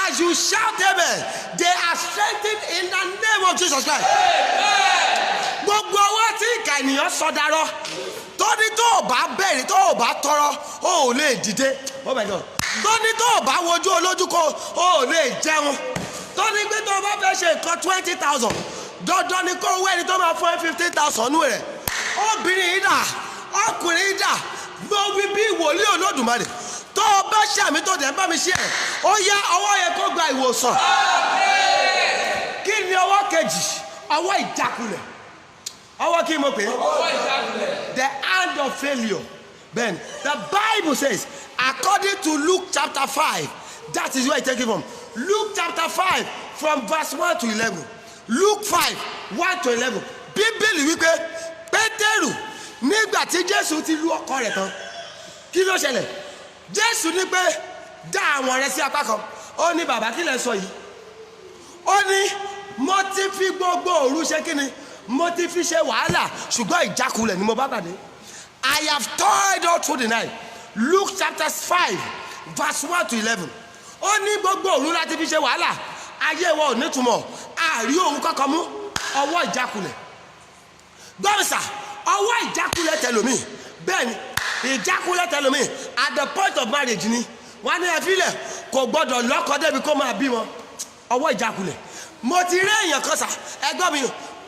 as you shout amen they are strengthened in the name of Jesus Christ. gbogbo ọwọ́ tí ìkà ènìyàn sọdarọ tóní tó o bá bẹ̀rẹ̀ tó o bá tọrọ o ò lè dìde oh my God tóní tó o bá wojú olójú kó o ò lè jẹun tóní pé tó o bá fẹ́ ṣe nǹkan 20,000 dandan ni kó o wẹ́ni tó máa fún 15,000 nú rẹ̀ obìnrin yìí dà ọkùnrin yìí dà mo wí bí wòlíì Olódùmarè tó o bá ṣàmì tó dẹ̀ ń bá mi ṣe ẹ̀ ó yá ọwọ́ yẹn kó gba ìwòsàn kí ni ọwọ́ kejì ọwọ́ ìjákulẹ̀ ọwọ́ kí mo pè é the hand of failure then the Bible says according to Luke chapter 5 that is where I take it from Luke chapter 5 from verse 1 to 11 Luke 5 1 to 11 Bíbélì wípé Pétérù nígbà tí Jésù ti lu ọkọ rẹ̀ tán kí ló ṣẹlẹ̀ Jésù ní pé dá àwọn rẹ̀ sí apá kan ó ní bàbá kí lẹ sọ yìí ó ní mo ti fi gbogbo òru ṣe kí ni mo ti fi ṣe wàhálà ṣùgbọ́n ìjákulẹ̀ ni mo bá pàdé I have toiled all through the night Luke chapter 5 verse 1 to 11 ó ní gbogbo òru láti fi ṣe wàhálà ayé wa ò nítumọ̀ àrí òun kọ́kọ́ mú ọwọ́ ìjákulẹ̀ gbọ́nsà ọwọ́ ìjákulẹ̀ tẹlomi bẹ́ẹ̀ ni ìjákulẹ̀ tẹlomi at the point of marriage ni wọ́n ní ẹ̀fílẹ̀ kò gbọ́dọ̀ lọ́kọ débi kó máa bímọ ọwọ́ ìjákulẹ̀ mo ti rí èèyàn kan sà ẹgbọ́n mi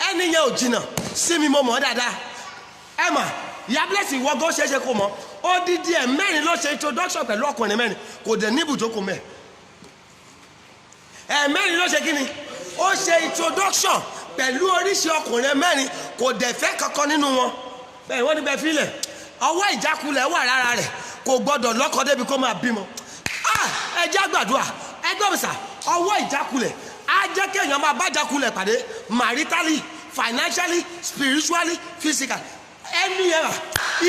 ẹni yẹn ò jìnnà sí mi mo mọ̀ dáadáa ẹ mà ìyá blessing wọ́gọ́ ṣeéṣe kó mọ̀ odidi ẹ̀ mẹ́rin ló ṣe introduction pẹ̀lú ọkùnrin mẹ́rin kò dẹ̀ ní ibùjókòó mẹ́ ẹ̀ mẹ́rin ló ṣe kí ni ó ṣe introduction pẹ̀lú oríṣi ọkùnrin mẹ́rin kò dẹ̀ fẹ́ kankan nínú wọn bẹ́ẹ̀ wọ́n ní bẹ́ẹ̀ fílẹ̀ ọwọ́ ìjákulẹ̀ wà lára rẹ̀ kò gbọ́dọ̀ lọ́kọ débi kó máa bímọ ẹ jẹ́ àgbàdua ẹgbẹ́ mi sà ọwọ́ ìjákulẹ̀ á jẹ́ kéèyàn máa bá jákulẹ̀ pàdé maritally financially spiritually physically ẹni yẹn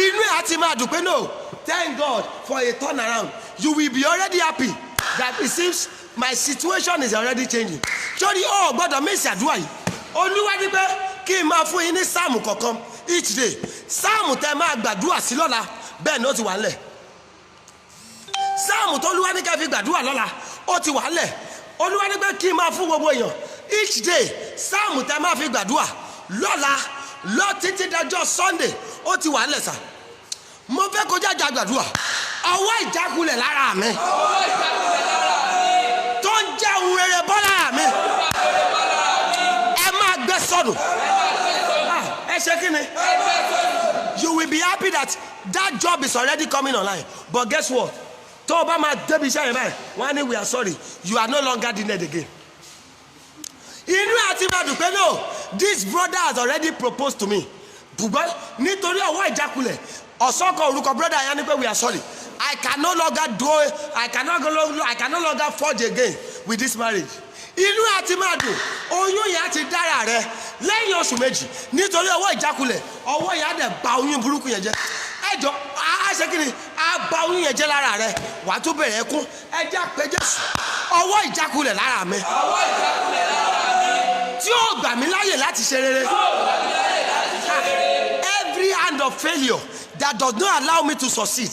inú ẹ̀ á ti máa dùn pé no thank God for a turnaround you will be already happy that it seems my situation is already changing sórí ọ gbọ́dọ̀ mẹ́sì àdúrà yìí Olúwa ní pé kí n máa fún yín ní sáàmù kọ̀ọ̀kan each day sáàmù tẹ́ máa gbàdúrà sí lọ́la bẹ́ẹ̀ ni ó ti wà ńlẹ̀ sáàmù tó Olúwa ní kẹ́ fi gbàdúrà lọ́la ó ti wà ńlẹ̀ Olúwa ní pé kí n máa fún gbogbo èèyàn each day sáàmù tẹ́ máa fi gbàdúrà lọ́la lọ títí dọjọ́ Sunday ó ti wà ńlẹ̀ sà mo fẹ́ kó jáde gbàdúrà ọwọ́ ìjákulẹ̀ lára mi sọnù. Ẹ ṣe kí ni? You will be happy that that job is already coming online. But guess what? Tó o bá máa débi iṣẹ́ yẹn báyìí, wọ́n á ní we are sorry, you are no longer needed again. Inú àti máa dùn pé no, this brother has already proposed to me. Ṣùgbọ́n nítorí ọwọ́ ìjákulẹ̀, ọ̀sọ́kọ̀ orúkọ brother yẹn ni pé we are sorry. I can no longer forge again with this marriage. Inú àti máa dùn, oyún yẹn ti dára rẹ lẹ́yìn oṣù méjì nítorí ọwọ́ ìjákulẹ̀, ọwọ́ yẹn á dẹ̀ bà oyún burúkú yẹn jẹ́. Ẹjọ́ á ṣe kí ni? Á bà oyún yẹn jẹ́ lára rẹ, wàá tún bẹ̀rẹ̀ ẹkún. Ẹ jẹ́ àpé Jésù, ọwọ́ ìjákulẹ̀ lára mi. Tí ó gbà mí láyè láti ṣe rere. Every hand of failure that does not allow me to succeed,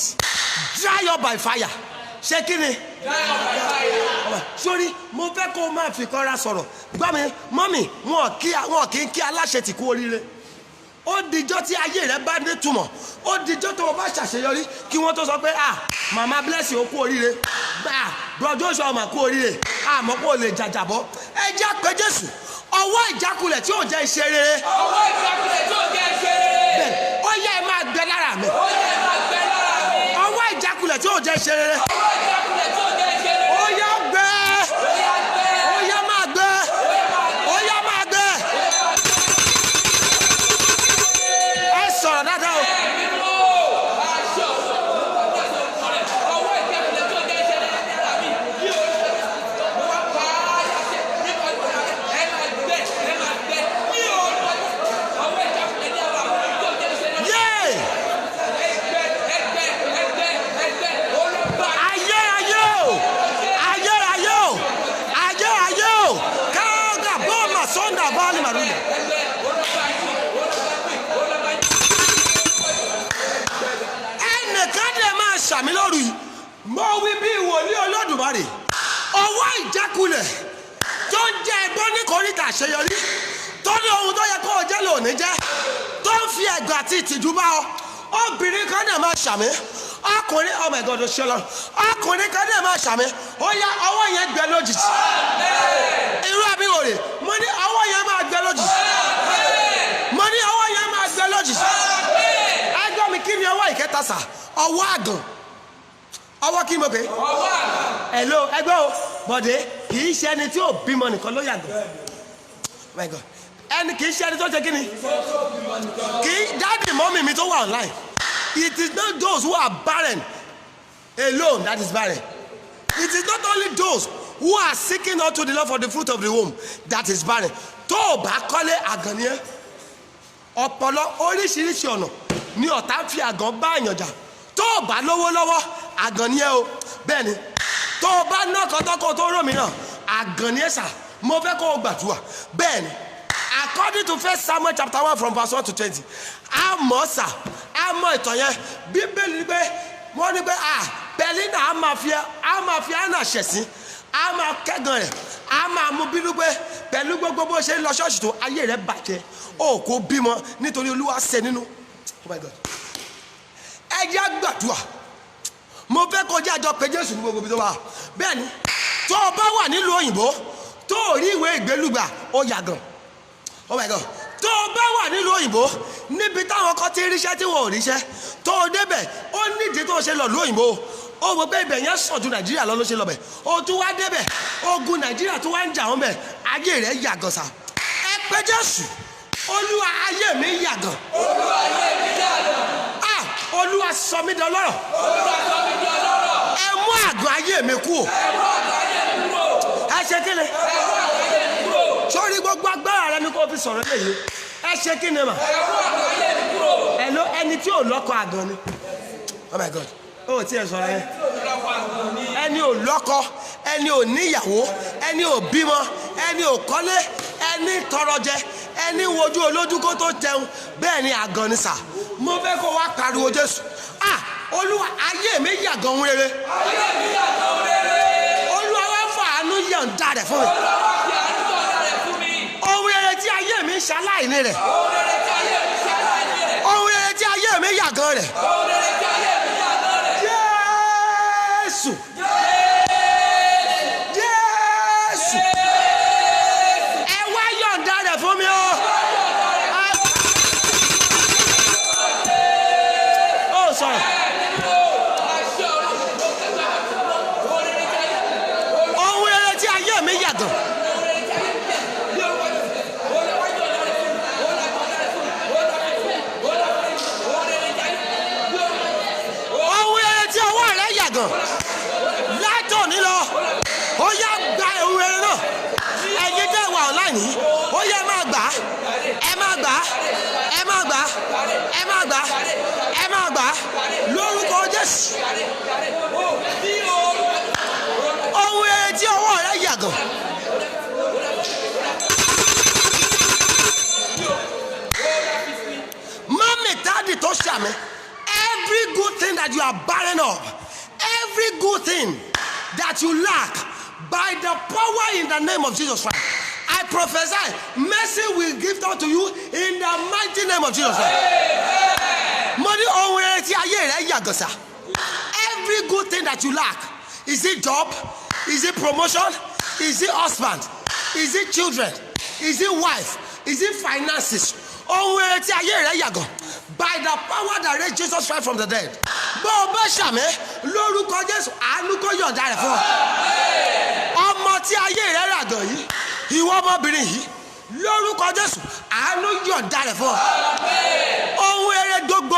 dry up by fire. Ṣé kí ni? Sórí, mo fẹ́ kó o máa fi kọ́ra sọ̀rọ̀. Gbọ́ mi, mọ́mì, wọn kì í kí aláṣẹ tí kú oríire. Ó dijọ́ tí ayé rẹ bá ní túmọ̀. Ó dijọ́ tó o bá ṣàṣeyọrí kí wọ́n tó sọ pé màmá bless you ó kú oríire. Bro Joshua ọmọ kú oríire. Àmọ́ kó o lè jàjàbọ́. Ẹ jẹ́ àpé Jésù. Ọwọ́ ìjákulẹ̀ tí ò jẹ́ iṣẹ́ rere. Ọwọ́ ìjákulẹ̀ tí ò jẹ́ iṣẹ́ rere. Bẹ́ẹ̀ ó yẹ ẹ máa gbẹ lára mi. Ọwọ́ ìjákulẹ̀ tí ò jẹ́ iṣẹ́ rere. Ó yá gbẹ. Ó yá máa gbẹ. Ó yá máa gbẹ. Ẹ sọ̀rọ̀ dáadáa o. Sàmì lóru yìí, mo wí bí ìwòlí Olódùmarè, ọwọ́ ìjákulẹ̀ tó ń jẹ ẹgbọ́n ní kòríta àṣeyọrí, tó ní ohun tó yẹ kó o jẹ́ lónìí jẹ́, tó ń fi ẹ̀gàn àti ìtìjú bá ọ, obìnrin kan náà máa ṣàmì, ọkùnrin oh my God ṣe lọ, ọkùnrin kan náà máa ṣàmì, ó yá ọwọ́ yẹn gbẹ lójijì. Irú àbí òrè, mo ní ọwọ́ yẹn máa gbẹ lójijì. Mo ní ọwọ́ yẹn máa gbẹ lójijì. Ẹgbọ́n mi kí ni ọwọ́ ìkẹta sà? Ọwọ́ àgàn. Ọwọ́ kí mo pè é? Ọwọ́ àgàn. Hello, ẹgbẹ́ o, Bọ̀dé, kì í ṣe ẹni tí ò bímọ nìkan ló yàgàn. My God. Ẹni kì í ṣe ẹni tó ṣe kí ni? Kì í dáàdì mọ́mì mi tó wà online. It is not those who are barren alone that is barren. It is not only those who are seeking unto the Lord for the fruit of the womb that is barren. Tó o bá kọ́lé àgàn ni ẹ́. Ọ̀pọ̀lọ oríṣiríṣi ọ̀nà ni ọ̀tá fi àgàn bá àyàn jà. Tó o bá lówó lọ́wọ́ àgàn ni ẹ́ o. Bẹ́ẹ̀ ni, tó o bá ná kọ́tọ́kọ́ tó rò mìíràn àgàn ni ẹ́ sà. Mo fẹ́ kó o gbàdúrà. Bẹ́ẹ̀ ni, according to 1 Samuel chapter 1 from verse 1 to 20, a mọ̀ sà, a mọ̀ ìtàn yẹn. Bíbélì ni pé wọ́n ní pé Pẹ̀línà a máa fi Hánà ṣẹ̀sín, a máa kẹ́gàn rẹ̀, a máa mú bínú pé pẹ̀lú gbogbo bó ṣe ń lọ ṣọ́ọ̀ṣì tó ayé rẹ̀ bàjẹ́, o kò bímọ nítorí Olúwa ṣe nínú. Oh my God. Ẹ jẹ́ gbàdúrà. Mo fẹ́ kọjá àjọ pé Jésù ní gbogbo ibi tó wà. Bẹ́ẹ̀ ni, tó o bá wà nílùú òyìnbó, tó o rí ìwé ìgbélùgbà, ó yàgàn. Oh my God. Tó o bá wà nílùú òyìnbó, níbi táwọn kan ti ríṣẹ́ tí wọn ò ríṣẹ́, tó o débẹ̀, ó nídìí tó o ṣe lọ lú òyìnbó. Ó wọ pé ibẹ̀ yẹn sàn ju Nàìjíríà lọ ló ṣe lọ bẹ̀. O tún wá débẹ̀, ogun Nàìjíríà tún wá ń jà wọ́n bẹ̀, ayé rẹ̀ yàgàn sà. Ẹ pé Jésù, Olúwa ayé mi yàgàn. Olúwa ayé mi yàgàn. Olúwa sọ mí dọlọ́rọ̀. Olúwa sọ mí dọlọ́rọ̀. Ẹ mú àgàn ayé mi kúrò. Ẹ mú àgàn ayé mi kúrò. Ẹ ṣe kí ni? Ẹ mú àgàn ayé mi kúrò. Sórí gbogbo agbára rẹ ni kò fi sọ̀rọ̀ lẹ́yìn. Ẹ ṣe kí ni mà? Ẹ mú àgàn ayé mi kúrò. Ẹni tí ò lọ́kọ àgàn ni. Oh my God. Ó tí ẹ sọ̀rọ̀ yẹn. Ẹni ò lọ́kọ, ẹni ò níyàwó, ẹni ò bímọ, ẹni ò kọ́lé, ẹni tọrọ jẹ, ẹni wojú olójú kó tó jẹun, bẹ́ẹ̀ ni àgàn ni sà. Mo fẹ́ kó wá pariwo Jésù. Olúwa ayé mi yàgàn ohun rere. Ayé mi yàgàn ohun rere. Olúwa wá fàánú yọ̀ǹda rẹ̀ fún mi. Olúwa wá fi àánú yọ̀ǹda rẹ̀ fún mi. Ohun rere tí ayé mi ń ṣaláìní rẹ̀. Ohun rere tí ayé mi ń ṣaláìní rẹ̀. Ohun rere tí ayé mi yàgàn rẹ̀. Ohun rere tí ayé mi yàgàn rẹ̀. Jésù. Jésù. Ẹ wá yọ̀ǹda rẹ̀ fún mi o. ẹ má gbà ẹ má gbà ẹ má gbà lórúkọ Jésù. Ohun eré tí ọwọ́ rẹ yàgàn. Mami tadi tó ṣàmì. Every good thing that you are barren of, every good thing that you lack, by the power in the name of Jesus Christ, I prophesy, mercy will give unto you in the mighty name of Jesus Christ. Every good thing that you lack, is it job? Is it promotion? Is it husband? Is it children? Is it wife? Is it finances? By the power that raised Jesus Christ from the dead. Lórúkọ Jésù, àánú kó yọ̀ǹda rẹ̀ fún ọ. Ọmọ tí ayé rẹ̀ ràgàn yìí, ìwọ ọmọbìnrin yìí, lórúkọ Jésù, àánú yọ̀ǹda rẹ̀ fún ọ. Ohun eré gbogbo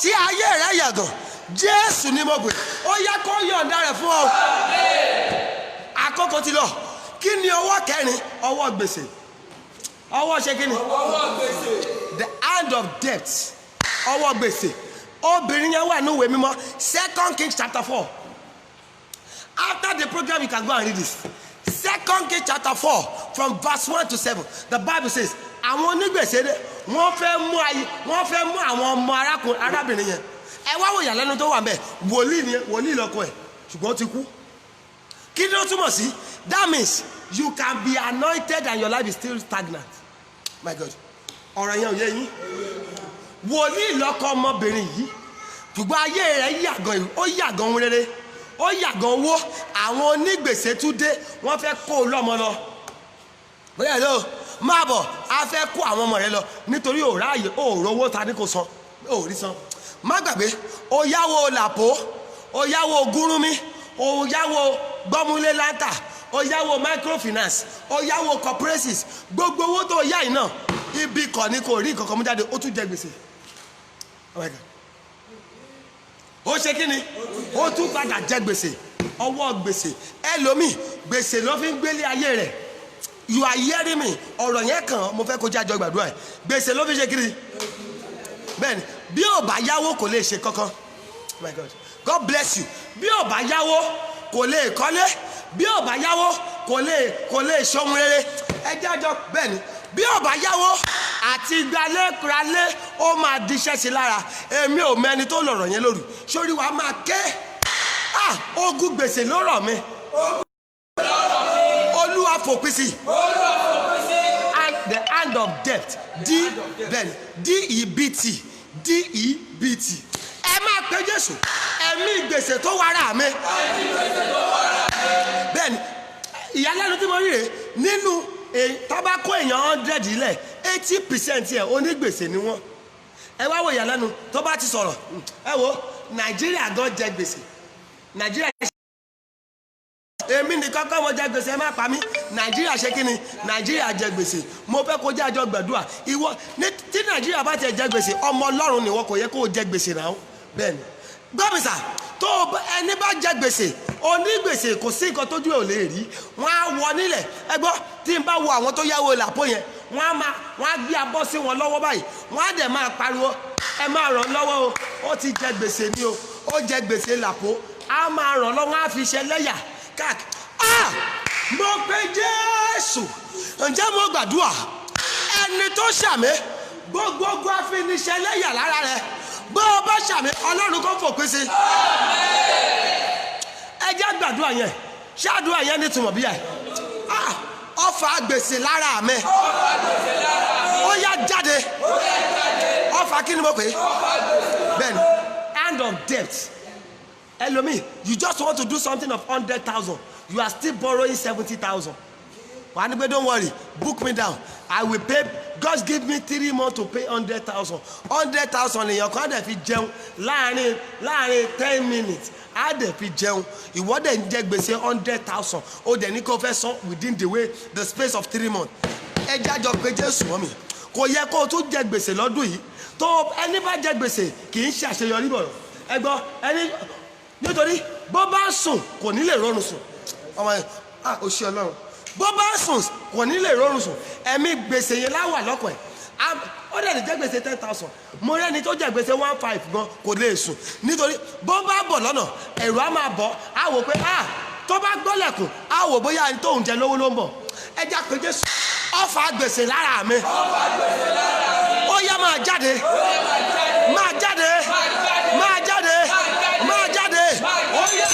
tí ayé rẹ̀ yàgàn, Jésù ni mo gbè, ó yẹ kó yọ̀ǹda rẹ̀ fún ọ. Àkókò ti lọ, kí ni ọwọ́ kẹrin? Ọwọ́ gbèsè. Ọwọ́ ṣe kí ni? Ọwọ́ gbèsè. The hand of debt. Ọwọ́ gbèsè. Obìnrin yẹn wà ní ìwé mímọ́ 2 Kings chapter 4. After the program you can go and read this. 2 Kings chapter 4 from verse 1 to 7. The Bible says, àwọn onígbèsè dé, wọ́n fẹ́ mú àwọn ọmọ arábìnrin yẹn. Ẹ wá wò ìyàlẹ́nu tó wà ńbẹ̀, wòlíì ni wòlíì lọ́kọ ẹ̀, ṣùgbọ́n ó ti kú. Kí ló túmọ̀ sí? That means you can be anointed and your life is still stagnant. My God. Ọ̀rọ̀ yẹn ò yé yín. Wòlíì lọ́kọ ọmọbìnrin yìí, ṣùgbọ́n ayé rẹ̀ yàgàn, ó yàgàn ohun rere, ó yàgàn owó. Àwọn onígbèsè tún dé, wọ́n fẹ́ kó o lọ́mọ lọ. Bóyá ló máa bọ̀, a fẹ́ kó àwọn ọmọ rẹ lọ nítorí òráyè òrówó ta ní kò san, òrí san. Má gbàgbé, ó yáwó làpó, ó yáwó gúrúmí, ó yáwó gbọ́múlé láńtà, ó yáwó microfinance, ó yáwó cooperatives. Gbogbo owó tó yá yìí náà, ibi kan ní kò rí nǹkan kan mú jáde, ó tún jẹ gbèsè. Oh my God. Ó ṣe kí ni? Ó tún padà jẹ gbèsè. Ọwọ́ gbèsè. Ẹlòmíì gbèsè ló fi ń gbélé ayé rẹ̀. You are hearing me? Ọ̀rọ̀ yẹn kàn, mo fẹ́ kó jẹ́ àjọ gbàdúrà ẹ̀. Gbèsè ló fi ṣe kí ni? Bẹ́ẹ̀ni, bí ò bá yáwó kò lè ṣe kankan. Oh my God. God bless you. Bí ò bá yáwó kò lè kọ́lé. Bí ò bá yáwó kò lè ṣohun rere. Ẹ jẹ́ àjọ bẹ́ẹ̀ni. Bí ò bá yáwó àti gbalẹ́kùralé ó máa diṣẹ́ sí lára. Èmi ò mẹ́ni tó lọ̀rọ̀ yẹn lóru. Sórí wa máa ké. Ogún gbèsè ló rọ̀ mí. Olúwa fòpin sí. And the hand of debt. D-E-B-T. D-E-B-T. Ẹ máa pe Jésù. Ẹ̀mí gbèsè tó wà rà mí. Bẹ́ẹ̀ni, ìyàlẹ́nu tí mo rí rè nínú tọ́ba kó èèyàn 100 ilẹ̀ 80% ẹ̀ onígbèsè ni wọ́n. Ẹ wá wo ìyàlẹ́nu tó bá ti sọ̀rọ̀. Ẹ wo Nàìjíríà gan jẹ gbèsè. Nàìjíríà èmi nìkan kọ́ mo jẹ gbèsè, ẹ má pa mí. Nàìjíríà ṣe kí ni? Nàìjíríà jẹ gbèsè. Mo fẹ́ kó jẹ́ àjọ gbàdúrà. Ìwọ tí Nàìjíríà bá ti jẹ gbèsè, ọmọ Ọlọ́run ni wọ́n kò yẹ kó jẹ gbèsè náà. Bẹ́ẹ̀ni. Gbọ́mísà tó ẹni bá jẹ gbèsè, onígbèsè kò sí nǹkan tójú ẹ̀ ò lè rí. Wọ́n á wọ nílẹ̀. Ẹ gbọ́ tí n bá wo àwọn tó yáwó làpò yẹn, wọ́n á gbé abọ́ sí wọn lọ́wọ́ báyìí. Wọ́n á dẹ̀ máa pariwo, ẹ máa ràn lọ́wọ́ o. Ó ti jẹ gbèsè ni o. Ó jẹ gbèsè làpò. Á máa ràn lọ́wọ́, á fi ṣe lẹ́yà káàkiri. Mo pe Jésù. Ǹjẹ́ mo gbàdúrà? Ẹni tó ṣàmì gbogbo afiniṣẹ́ lẹ́yà lára rẹ̀. Bó o bá ṣàmì, Ọlọ́run kò fòpin sí. Ẹ jẹ́ gbàdúrà yẹn. Ṣáàdúrà yẹn ní túmọ̀ bí yà. Ọfà gbèsè lára mi. Ó yá jáde. Ọfà kí ni mo pè é? Bẹ́ẹ̀ni, hand of debt. Ẹlòmíì, you just want to do something of 100,000. You are still borrowing 70,000. Wà ní pé don't worry, book me down. I will pay. God give me 3 months to pay 100,000. 100,000 èèyàn kan á dẹ̀ fi jẹun láàrin 10 minutes. Á dẹ̀ fi jẹun. Ìwọ dẹ̀ ń jẹ gbèsè 100,000. Ó dẹ̀ ní kó fẹ́ san within the space of 3 months. Ẹ jájọ pé Jésù mọ́ mi. Kò yẹ kó o tún jẹ gbèsè lọ́dún yìí. Tó ẹni bá jẹ gbèsè kì í ṣe àṣeyọrí bọ̀rọ̀. Ẹ gbọ́ ẹni nítorí bó bá sùn kò ní lè rọrùn sùn. Ọmọ yẹn ó ṣe Ọlọ́run. Bó bá sùn kò ní lè rọrùn sùn. Ẹ̀mí gbèsè yẹn láwà lọ́kàn ẹ̀. ó dẹ̀ lè jẹ́ gbèsè 10,000 mo rẹ́ni tó jẹ́ gbèsè 1,500 gan kò lè sùn nítorí bó bá bọ̀ lọ́nà ẹ̀rù á máa bọ̀ á wò pé tó bá gbọ́lẹ̀kùn á wò bóyá ẹni tóun jẹ lówó ló ń bọ̀ ẹja pé Jésù ọfà gbèsè lára mi ó yá máa jáde máa jáde máa jáde máa jáde ó yá.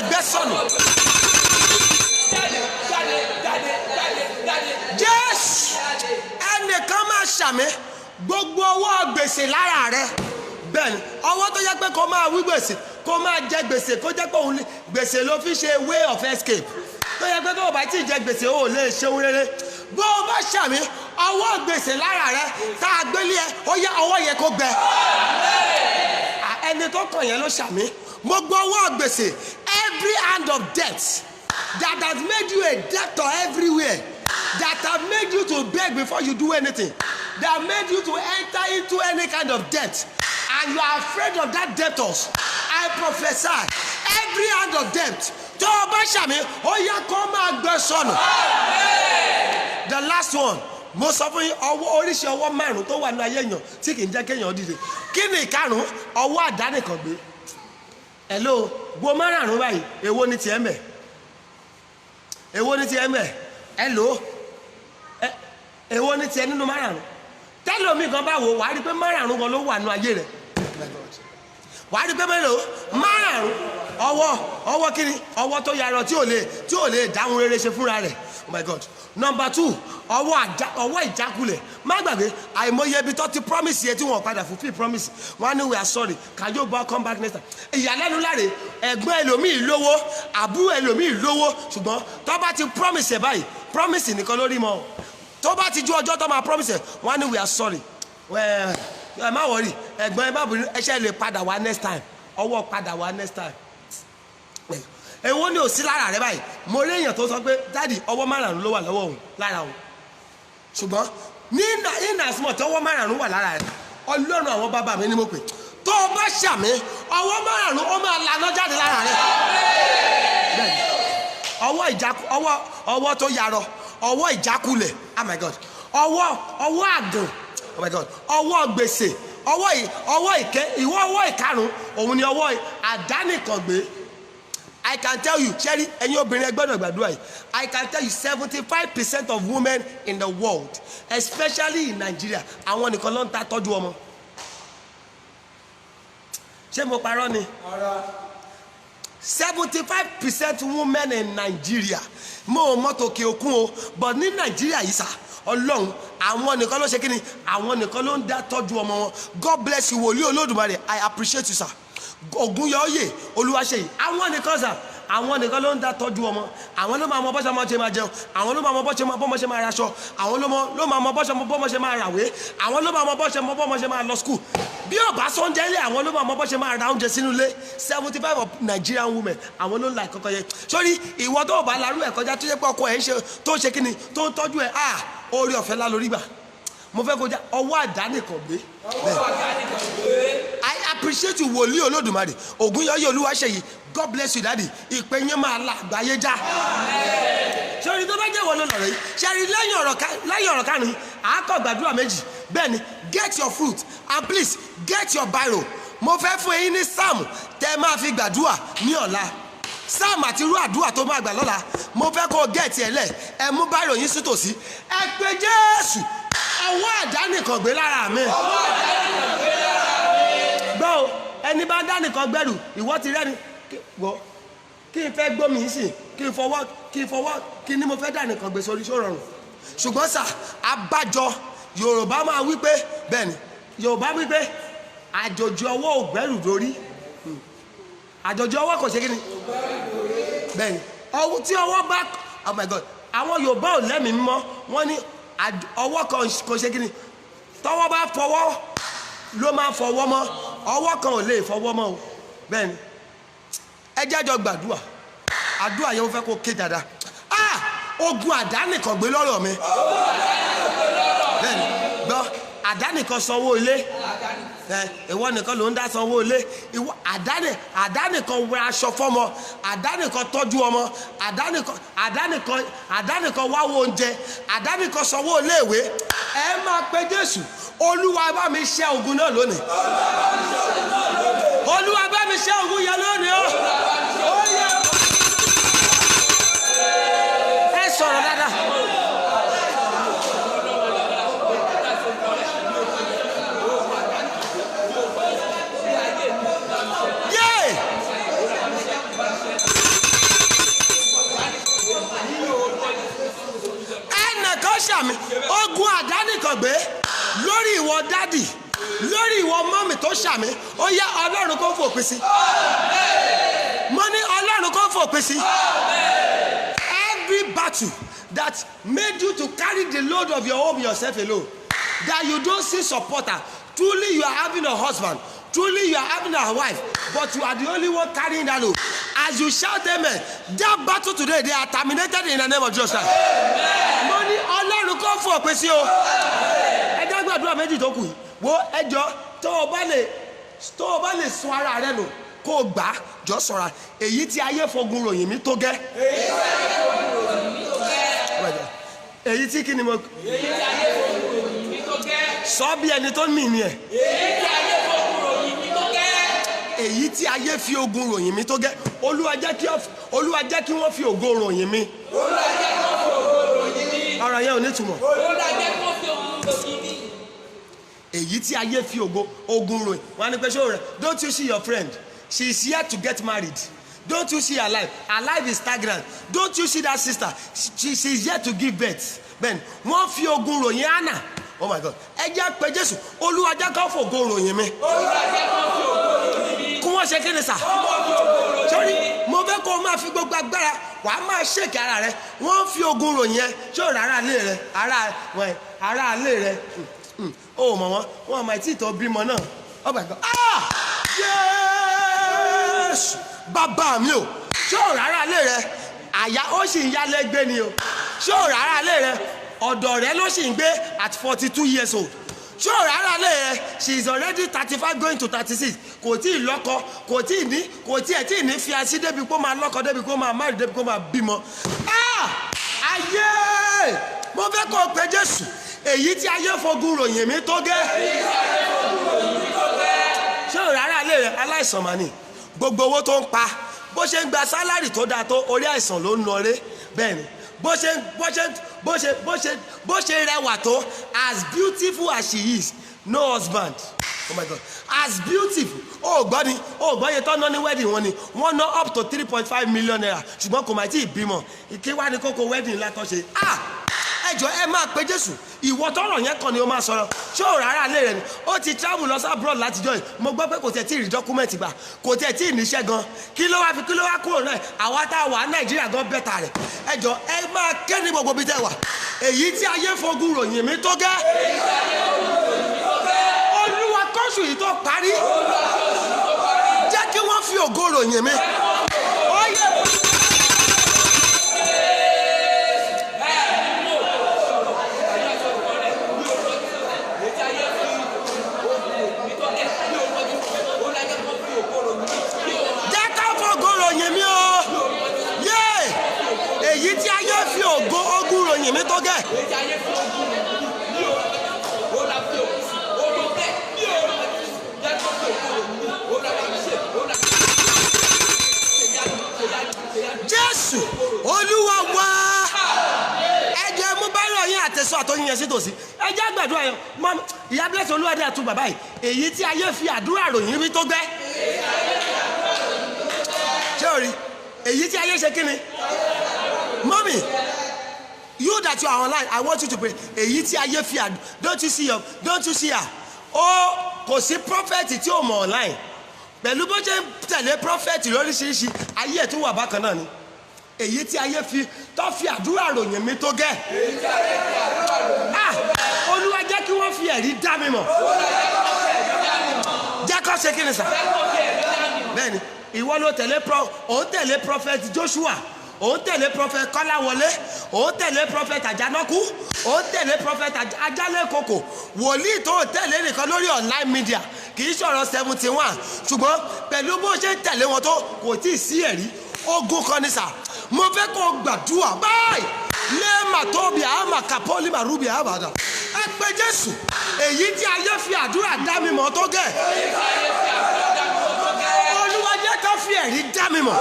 Gbẹ́sọ̀nù. Jésù ẹnìkan máa ṣàmì gbogbo ọwọ́ gbèsè lára rẹ bẹ́ẹ̀ni ọwọ́ tó jẹ́ pé kó máa wí gbèsè kó máa jẹ gbèsè kó jẹ́ pé òun gbèsè ló fi ṣe way of escape tó jẹ́ pé tó o bá tí ì jẹ gbèsè o ò lè ṣeun rere bó o bá ṣàmì ọwọ́ gbèsè lára rẹ tá a gbélé ẹ ó yá ọwọ́ yẹ kó gbẹ ẹni tó kàn yẹn ló ṣàmì gbogbo ọwọ́ gbèsè every hand of debt that has made you a debtor everywhere that have made you to beg before you do anything that made you to enter into any kind of debt and you are afraid of that debtors I prophesy every hand of debt tó o bá ṣàmì ó yá kó máa gbẹ sọnù. The last one mo sọ fún yín ọwọ́ oríṣi ọwọ́ márùn tó wà ní ayé èèyàn tí kì í jẹ́ kéèyàn dìde kí ni ìkarùn ọwọ́ àdánìkàngbé hello gbo márùn báyìí èwo ni tiẹ̀ mẹ́ èwo ni tiẹ̀ mẹ́ hello èwo ni tiẹ̀ nínú márùn tẹ́lómi gan bá wò wàá rí pé márùn gan ló wà ní ayé rẹ̀ wàá rí pé mélòó márùn ọwọ́ kí ni ọwọ́ tó yarọ tí ò lè dáhùn rere ṣe fúnra rẹ̀ oh my God. Number 2 ọwọ́ ìjákulẹ̀ má gbàgbé àìmọye ibi tó ti promise yẹ tí wọ́n padà fulfill promise wọ́n á ní we are sorry can you come back next time. ìyàlẹ́nu láre ẹ̀gbọ́n ẹlòmíì lówó àbúrò ẹlòmíì lówó ṣùgbọ́n tó bá ti promise ẹ̀ báyìí promise nìkan lórí mọ́ tó bá ti ju ọjọ́ tó máa promise ẹ̀ wọ́n á ní we are sorry ẹ má wọrí ẹ̀gbọ́n ẹ má bínú ẹṣẹ́ lè padà wá next time ọwọ́ padà wá next time. èwo ni ò sí lára rẹ báyìí mo rí èèyàn tó sọ pé dáàdì ọwọ́ márùn-ún ló wà lọ́wọ́ òun lára òun ṣùgbọ́n ní ìnàsímọ̀ tí ọwọ́ márùn-ún wà lára rẹ ọlọ́run àwọn bàbá mi ni mo pè tó o bá ṣàmì ọwọ́ márùn-ún ó máa lànà jáde lára rẹ ọwọ́ tó yarọ ọwọ́ ìjákulẹ̀ oh my God ọwọ́ àgàn oh my God ọwọ́ gbèsè ọwọ́ ìkarùn òun ni ọwọ́ àdánìkàngbé. I can tell you, Cherry, and your I can tell you 75% of women in the world, especially in Nigeria, I want to call on that third woman. Ṣé mo parọ́ ni? 75% women in Nigeria. Mo mọ́tò kí okun o, but ní Nigeria yìí sà, Ọlọ́run, àwọn nìkan ló ṣe kí ni? Àwọn nìkan ló ń dá tọ́jú ọmọ wọn. God bless you, wòlíì Olódùmarè. I appreciate you, sir. Ògúnyọ̀ọ́yè Olúwaṣeyì àwọn nìkan sà àwọn nìkan ló ń dá tọ́jú ọmọ àwọn ló máa mọ bọ́ṣẹ́ máa ṣe máa jẹun àwọn ló máa mọ bọ́mọ ṣe máa raṣọ àwọn ló máa mọ bọ́mọ ṣe máa ràwé àwọn ló máa mọ bọ́mọ ṣe máa lọ school bí ọba sọ́njẹ́ ilé àwọn ló máa mọ bọ́ṣẹ́ máa ra oúnjẹ sínú ilé 75 of Nigerian women àwọn ló ń la ìkọ́kọ́ yẹn sórí ìwọ tó bá larú ẹ̀ kọjá tó yẹ pé ọkọ ẹ̀ ń ṣe tó ń ṣe kíni tó ń tọ́jú ẹ̀ orí ọ̀fẹ́ lá lórí gbà mo fẹ́ kọjá ọwọ́ àdánìkàngbé. I appreciate you wòlíì Olódùmarè Ògúnyọ̀ọ́yè Olúwaṣeyì God bless you daddy ìpè yín máa la àgbáyé já. sori tó bá jẹ́ wọ́n ló lọ̀rọ̀ yìí ṣẹ́rí lẹ́yìn ọ̀rọ̀ kánú àákọ́ gbàdúrà méjì bẹ́ẹ̀ ni get your fruit and please get your biro mo fẹ́ fún yín ní sáàmù tẹ́ máa fi gbàdúrà ní ọ̀la sáàmù àti irú àdúrà tó máa gbà lọ́la mo fẹ́ kó get ẹ̀ lẹ̀ ẹ mú biro yín sí tòsí ẹ pé Jésù ọwọ́ àdánìkàngbé lára mi. gbọ́ ẹni bá dánìkan gbẹ́rù ìwọ ti rẹ́ni gbọ́ kí n fẹ́ gbómi yìí sí kí n fọwọ́ kí ni mo fẹ́ dánìkàngbé sórí ṣó rọrùn ṣùgbọ́n sà abájọ Yorùbá máa wí pé bẹ́ẹ̀ ni Yorùbá wí pé àjòjì ọwọ́ ò gbẹ́rù dórí àjòjì ọwọ́ kò ṣe kí ni bẹ́ẹ̀ ni ọwọ́ tí ọwọ́ bá oh my God àwọn Yorùbá ò lẹ́mìí mímọ́ wọ́n ní ọwọ́ kan kò ṣe kí ni tọwọ́ bá fọwọ́ ló máa fọwọ́ mọ́ ọwọ́ kan ò lè fọwọ́ mọ́ o bẹ́ẹ̀ ni ẹ jẹ́jọ́ gbàdúrà àdúrà yẹn ó fẹ́ kó ké dáadáa ogun àdánìkàngbé lọ́rọ̀ mi àdánìkan sanwó ilé ìwọ nìkan ló ń dá sanwó ilé ìwọ àdánìkan wẹ aṣọ fọ́mọ àdánìkan tọ́jú ọmọ àdánìkan wáwó oúnjẹ àdánìkan sanwó iléèwé ẹ máa pe Jésù Olúwa bá mi ṣẹ́ ogun náà lónìí Olúwa bá mi ṣẹ́ ogun yẹn lónìí ó yẹ ẹ sọ̀rọ̀ dáadáa. Sàmì ogun àdánìkàngbé lórí ìwọ dádì lórí ìwọ mọ́mì tó sàmì ó yá Ọlọ́run kó fòpin sí mo ní Ọlọ́run kó fòpin sí every battle that made you to carry the load of your home yourself alone that you don't see supporter truly you are having a husband truly you are having a wife but you are the only one carrying that load as you shout amen that battle today they are terminated in the name of Jesus Christ. mo ní Ọlọ́run kó fún òpin sí o ẹ jẹ́ gbàdúrà méjì tó kù yìí wo ẹjọ́ tó o bá lè sun ara rẹ nù kó o gbà jọ sọ̀ra èyí tí ayé fogun ròyìn mi tó gẹ́ èyí tí kí ni mo sọ bí ẹni tó mì ní ẹ èyí tí ayé fi ogun ròyìn mi tó gẹ́ Olúwa jẹ́ kí wọ́n fi ògo ròyìn mi ọ̀rọ̀ yẹn ò ní túmọ̀ èyí tí ayé fi ogun ròyìn wọn ni pé ṣó rẹ don't you see your friend she is here to get married don't you see her life is stagnant don't you see that sister she is here to give birth ben wọ́n fi ogun ròyìn Hannah oh my God ẹ jẹ́ pé Jésù Olúwa jẹ́ kó fògo ròyìn mi kí wọ́n ṣe kéde sà sórí mo fẹ́ kó o máa fi gbogbo agbára wà á máa ṣèkì ara rẹ wọ́n fi ogun ròyìn ẹ ṣé ò rárá ilé rẹ ará ilé rẹ ó mọ̀ wọ́n máa tí ì tó bímọ náà oh my God Jésù bàbá mi o ṣé ò rárá ilé rẹ àyà ó sì ń yálé gbé ni o ṣé ò rárá ilé rẹ ọ̀dọ̀ rẹ ló sì ń gbé at 42 years old ṣé ò rárá ilé rẹ she is already 35 going to 36 kò tí ì lọ́kọ kò tí ì ní fi así débi kó máa lọ́kọ débi kó máa marry débi kó máa bímọ ayé mo fẹ́ kó o pe Jésù èyí tí ayé fogun ròyìn mi tó gẹ́ ṣé ò rárá ilé rẹ aláìsàn mà ní gbogbo owó tó ń pa bó ṣe ń gba sálárì tó dáa tó orí àìsàn ló ń nọré bẹ́ẹ̀ ni bó ṣe rẹwà tó as beautiful as she is no husband oh my God as beautiful gbọ́ yẹn tó ná ní wedding wọn ni wọ́n ná up to 3.5 million naira ṣùgbọ́n kò máa tí ì bímọ kí wá ní kókó wedding ńlá tó ṣe ẹjọ́ ẹ máa pe Jésù ìwọ tọrọ yẹn kàn ni ó máa sọ̀rọ̀ ṣé ò rárá lé rẹ ni ó ti travel lọ sí abroad látijọ́ yìí mo gbọ́ pé kò tẹ̀ tí ì rí dọ́kúmẹ̀ntì gbà kò tẹ̀ tí ì níṣẹ́ gan kí ló wá kúrò náà àwa tá a wà Nàìjíríà gan bẹ́tà rẹ̀ ẹjọ́ ẹ máa ké ní gbogbo bí tẹ́ wà èyí tí ayé fogun ròyìn mi tó gẹ́ Olúwa kóṣù yìí tó parí jẹ́ kí wọ́n fi ògo ròyìn mi ó yẹ. Mi tó gẹ́. Jésù Olúwa wá ẹ jẹ́ mú báyọ̀ yín àtẹ̀sọ́ àtọ́yìn yẹn sí tòsí ẹ jẹ́ gbàdúrà yẹn mọ́ ìyá Blessing Olúwadé àtú bàbá yìí èyí tí ayé fi àdúrà ròyìn mi tó gẹ́ ṣé o rí èyí tí ayé ṣe kí ni mọ́mì. You that you are online, I want you to pray. Èyí tí ayé fi àdú, don't you see her? Ó kò sí prophet tí ó mọ̀ online. Pẹ̀lú bó ṣe ń tẹ̀lé prophet lóríṣiríṣi, ayé ẹ̀ tún wà bákan náà ni. Èyí tí ayé fi tó fi àdúrà ròyìn mi tó gẹ́. Olúwa jẹ́ kí wọ́n fi ẹ̀rí dá mi mọ̀. Jẹ́ kó ṣe kí ni sà? Bẹ́ẹ̀ni, ìwọ ló tẹ̀lé prophet Joshua. òun tẹ̀lé prophet Kọ́láwọlé, òun tẹ̀lé prophet Àjànàkú, òun tẹ̀lé prophet Ajálẹ̀kòkò, wòlíì tó tẹ̀lé nìkan lórí online media kì í ṣọ̀rọ̀ 71 ṣùgbọ́n pẹ̀lú bó ṣe ń tẹ̀lé wọn tó kò tí ì sí ẹ̀rí ogun kan ní sà. Mo fẹ́ kó gbàdúrà báyìí lẹ́ẹ̀mà tóbi àmà kàpọ́lì màrúbì àbàdà ẹ pé Jésù èyí tí ayé fi àdúrà dá mi mọ̀ tó gẹ̀. Olúwa jẹ́ ká fi ẹ̀rí dá mi mọ̀.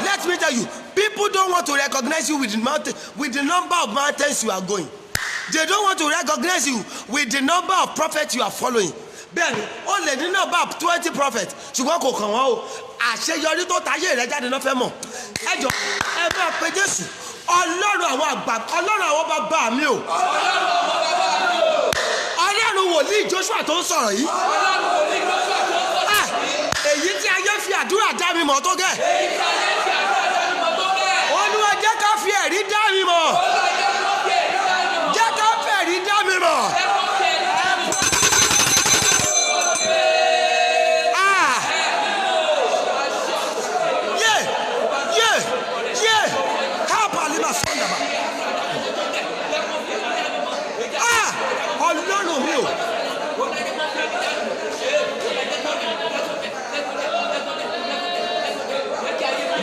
Let me tell you, people don't want to recognize you with the number of mountains you are going. They don't want to recognize you with the number of prophets you are following. Bẹ́ẹ̀ni, ó lè ní number of 20 prophets ṣùgbọ́n kò kàn wọ́n o. Àṣeyọrí tó tayé rẹ̀ jáde náà fẹ́ mọ̀. Ẹ jọ ẹ máa pe Jésù Ọlọ́run àwọn àgbà, Ọlọ́run àwọn bàbá mi o. Ọlọ́run wòlíì Joshua tó ń sọ̀rọ̀ yìí. Èyí tí ayé fi àdúrà dá mi mọ̀ tó gẹ̀. Olúwa jẹ́ ká fi ẹ̀rí dá mi mọ̀. Jẹ́ ká fi ẹ̀rí dá mi mọ̀. Ọlọ́run mi o.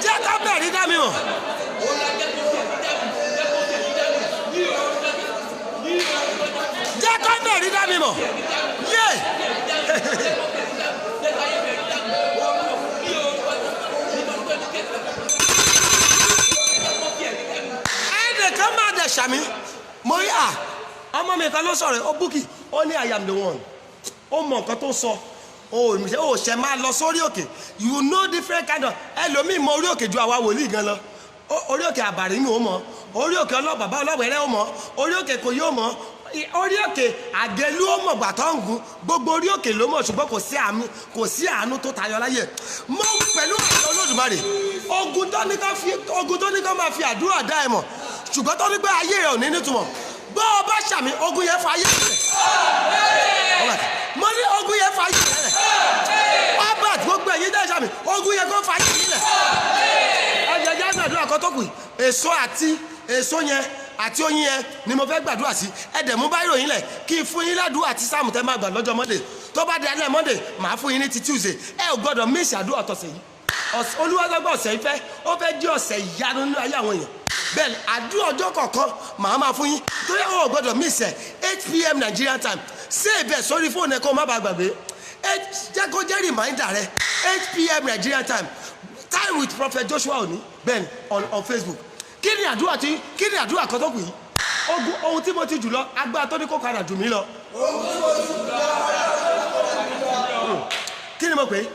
Jẹ́ ká bẹ̀rí dá mi mọ̀. Jẹ́ ká bẹ̀rí dá mi mọ̀. Ẹnìkan máa dẹ̀ ṣàmì mo rí ọmọ mi kan ló sọ̀rọ̀ ó búkì ó ní I am the one. Ó mọ nǹkan tó sọ ó ṣe máa lọ sórí òkè. You know different kind of ẹlòmíì mọ orí òkè ju àwa wòlíì gan lọ. Orí òkè àbàrí mi ò mọ̀, orí òkè ọlọ́bàbá ọlọ́wẹ̀rẹ́ ò mọ̀, orí òkè kò yóò mọ̀, orí òkè àgẹlú ó mọ̀ gbàtọ́ ń gun, gbogbo orí òkè ló mọ̀ ṣùgbọ́n kò sí àánú tó tayọ láyé. Mo pẹ̀lú àṣẹ Olódùmarè ogun tó ní ká máa fi àdúrà dá ẹ mọ̀ ṣùgbọ́n tó ní pé ayé rẹ̀ ò ní nítumọ̀ bó o bá ṣàmì ogun yẹn fa ayé rẹ̀. Mo ní ogun yẹn fa ayé rẹ̀. Albert gbogbo ẹ̀yin dẹ́ ṣàmì ogun yẹn kó fa ayé rẹ̀. Ẹ̀jẹ̀ jẹ́ gbàdúrà kan tó kù èso yẹn àti oyin yẹn ni mo fẹ́ gbàdúrà sí. Ẹ̀dẹ̀ mú báyìí ròyìn lẹ̀ kí n fún yín ládùúgbò àti sáàmù tẹ́ máa gbà lọ́jọ́ Monday tó bá di alẹ́ Monday màá fún yín ní ti Tuesday. Ẹ ò gbọ́dọ̀ mísì àdúrà tọ̀sẹ̀ yìí. Olúwa ọ̀sẹ̀ yìí ó fẹ́ jẹ́ ọ̀sẹ̀ ìyanu nínú ayé àwọn èèyàn. Bẹ́ẹ̀ni àdúrà ọjọ́ kọ̀ọ̀kan màá máa fún yín torí àwọn ò gbọ́dọ̀ miss ẹ̀ 8 p.m. Nigerian time save ẹ̀ sórí fóònù ẹ̀ kó má bàa gbàgbé jẹ́ kó jẹ́ reminder rẹ̀ 8 p.m. Nigerian time with Prophet Joshua Oni bẹ́ẹ̀ni on Facebook. Kí ni àdúrà kan tó kù yìí ohun tí mo ti jù lọ agbára tó ní kó padà jù mí lọ. Kí ni mo pè é?